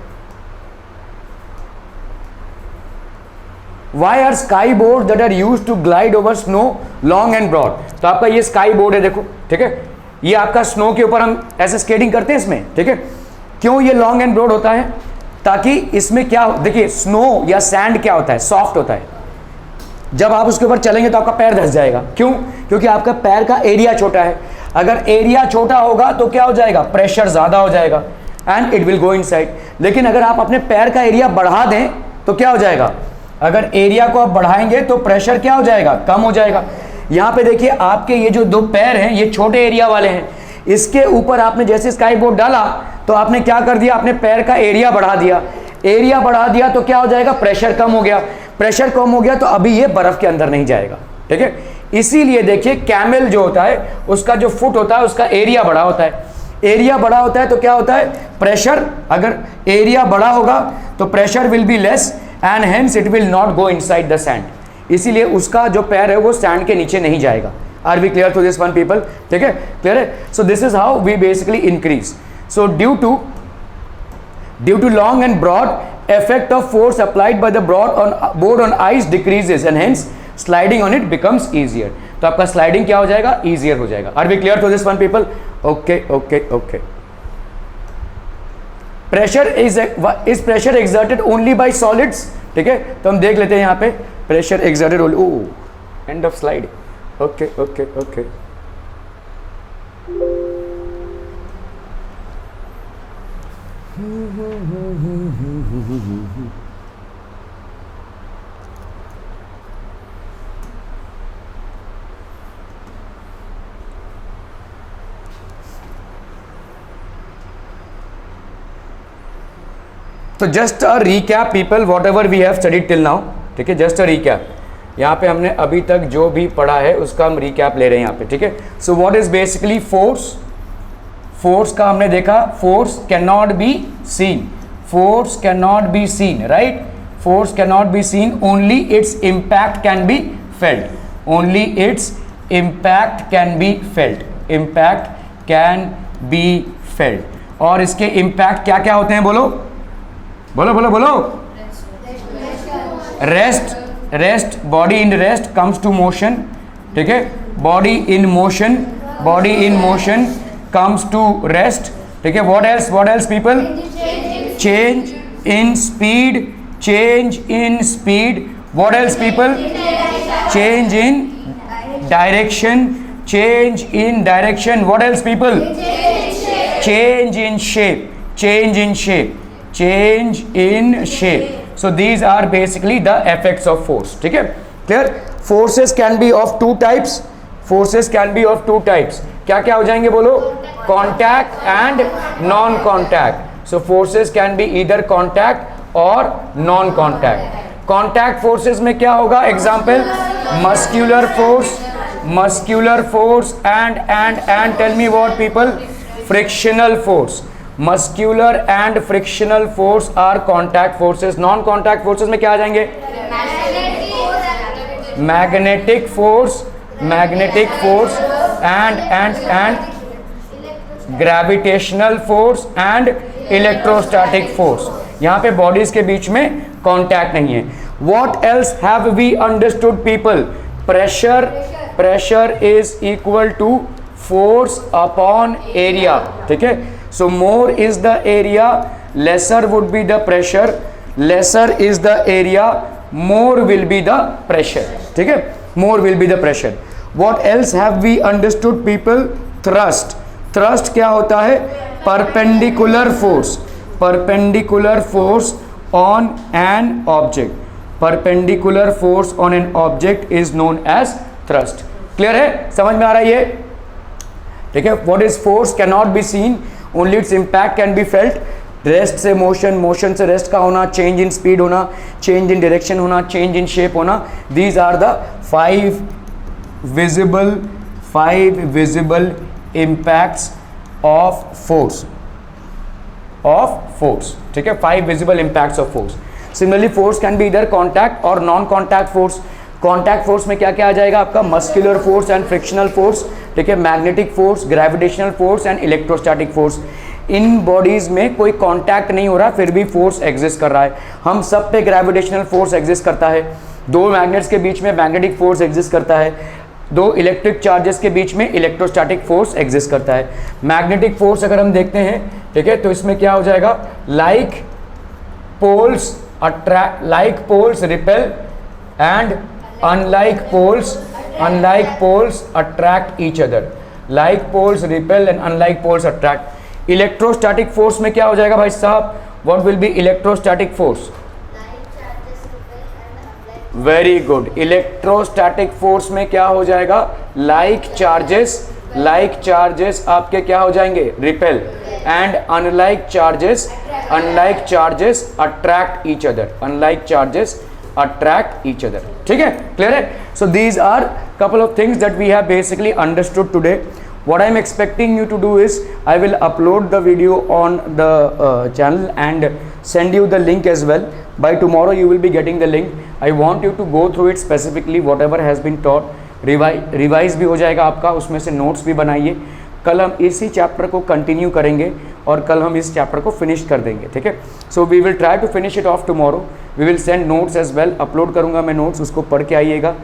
Why are sky boards that are used to glide over snow long and broad? तो आपका ये स्काई बोर्ड है, देखो, ठीक है, ये आपका स्नो के ऊपर हम ऐसे स्केटिंग करते हैं इसमें, ठीक है. क्यों ये लॉन्ग एंड ब्रॉड होता है? ताकि इसमें क्या, देखिए, स्नो या सैंड क्या होता है? सॉफ्ट होता है. जब आप उसके ऊपर चलेंगे तो आपका पैर धंस जाएगा. क्यों? क्योंकि आपका पैर का एरिया छोटा है. अगर एरिया छोटा होगा तो क्या हो जाएगा? प्रेशर ज़्यादा हो जाएगा and it will go inside. लेकिन अगर आप अपने पैर का एरिया बढ़ा दें तो क्या हो जाएगा? अगर एरिया को आप बढ़ाएंगे तो प्रेशर क्या हो जाएगा? कम हो जाएगा. यहाँ पे देखिए, आपके ये जो दो पैर हैं ये छोटे एरिया वाले हैं. इसके ऊपर आपने जैसे स्काई बोर्ड डाला तो आपने क्या कर दिया? अपने पैर का एरिया बढ़ा दिया. एरिया बढ़ा दिया तो क्या हो जाएगा? प्रेशर कम हो गया. प्रेशर कम हो गया तो अभी ये बर्फ के अंदर नहीं जाएगा, ठीक है. इसीलिए देखिए, कैमल जो होता है उसका जो फुट होता है उसका एरिया बड़ा होता है. एरिया बड़ा होता है तो क्या होता है? प्रेशर, अगर एरिया बड़ा होगा तो pressure will be less and hence it will not go inside the sand. इसीलिए उसका जो पैर है वो सैंड के नीचे नहीं जाएगा. Are we clear to this one people? ठीक है, क्लियर है. So this is how we basically increase. So due to long and broad, effect of force applied by the board on ice decreases and hence sliding on it becomes easier. तो आपका sliding क्या हो जाएगा? easier हो जाएगा. Are we clear to this one people? Okay. Pressure is pressure exerted only by solids. ठीक है, तो हम देख लेते हैं यहाँ पे pressure exerted only. End of slide. Okay. तो just a recap people, whatever we have studied till now, ठीक है, जस्ट अ रीकैप. यहाँ पे हमने अभी तक जो भी पढ़ा है उसका हम रीकैप ले रहे हैं यहाँ पे, ठीक है. So what is basically force? Force का हमने देखा, force can not be seen. Force can not be seen, right. Force can not be seen, only its impact can be felt. Only its impact can be felt. Impact can be felt. और इसके impact क्या क्या होते हैं? बोलो. Rest, body in rest comes to motion, ठीक है. Body in motion comes to rest, ठीक है. what else people? change in speed. what else people? change in direction. what else people? change in shape. so these are basically the effects of force, ठीक है. clear? forces can be of two types. Forces can be of two types, क्या क्या हो जाएंगे बोलो, contact and non contact. So forces can be either contact और non contact. Contact forces में क्या होगा, example muscular force and tell me what people, frictional force. Muscular and frictional force are contact forces. Non contact forces में क्या आ जाएंगे, magnetic force and gravitational force and electrostatic force. यहां पे bodies के बीच में कॉन्टैक्ट नहीं है. What else have we understood people, pressure is equal to force upon area. ठीक है, so more is the area, lesser would be the pressure, lesser is the area, more will be the pressure. ठीक है, more will be the pressure. What else have we understood people, thrust. Thrust क्या होता है, perpendicular force on an object. Perpendicular force on an object is known as thrust. Clear है, समझ में आ रहा है ये. ठीक है, what is force can not be seen, only its impact can be felt. Rest से मोशन, मोशन से रेस्ट का होना, चेंज इन स्पीड होना, चेंज इन डायरेक्शन होना, चेंज इन शेप होना, these are the five visible impacts of force. ठीक है, 5 visible impacts of force. Similarly force can be either contact or non-contact force. Contact force में क्या क्या आ जाएगा आपका, muscular force and frictional force. ठीक है, magnetic force, gravitational force and electrostatic force. In bodies में कोई कांटेक्ट नहीं हो रहा फिर भी फोर्स एग्जिस्ट कर रहा है. हम सब पे ग्रेविटेशनल फोर्स एग्जिस्ट करता है, दो मैग्नेट्स के बीच में मैग्नेटिक फोर्स एग्जिस्ट करता है, दो इलेक्ट्रिक चार्जेस के बीच में इलेक्ट्रोस्टैटिक फोर्स एग्जिस्ट करता है. मैग्नेटिक फोर्स अगर हम देखते हैं, ठीक है, तो इसमें क्या हो जाएगा, like poles repel and unlike poles attract each other. Like poles repel and unlike poles attract. Electrostatic force में क्या हो जाएगा भाई साहब, what will be electrostatic force, very good. Electrostatic force में क्या हो जाएगा, लाइक चार्जेस आपके क्या हो जाएंगे, repel, and unlike charges attract each other. ठीक है, क्लियर है. So these are couple of things that we have basically understood today. What I am expecting you to do is I will upload the video on the channel and send you the link as well. By tomorrow you will be getting the link. I want you to go through it specifically whatever has been taught. Revise भी हो जाएगा आपका, उसमें से notes भी बनाइए. कल हम इसी चैप्टर को कंटिन्यू करेंगे और कल हम इस चैप्टर को फिनिश कर देंगे. ठीक है, so we will try to finish it off tomorrow. We will send notes as well. Upload करूँगा मैं नोट्स, उसको पढ़ के आइएगा.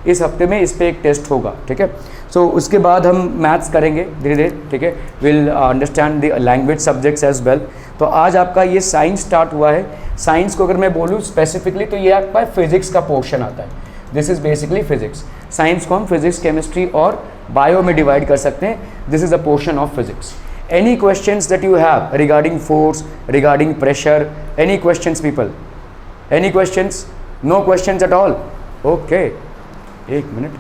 इस हफ्ते में इस पर एक टेस्ट होगा. ठीक है, सो उसके बाद हम मैथ्स करेंगे धीरे धीरे. ठीक है, will understand the language subjects as well. तो आज आपका ये साइंस स्टार्ट हुआ है. साइंस को अगर मैं बोलूँ स्पेसिफिकली तो ये आपका फिजिक्स का पोर्शन आता है. This is basically physics. Science को हम फिजिक्स, केमिस्ट्री और बायो में डिवाइड कर सकते हैं. This is a portion of physics. Any questions that you have regarding force, regarding pressure, any questions people, any questions, no questions at all. Okay, एक minute.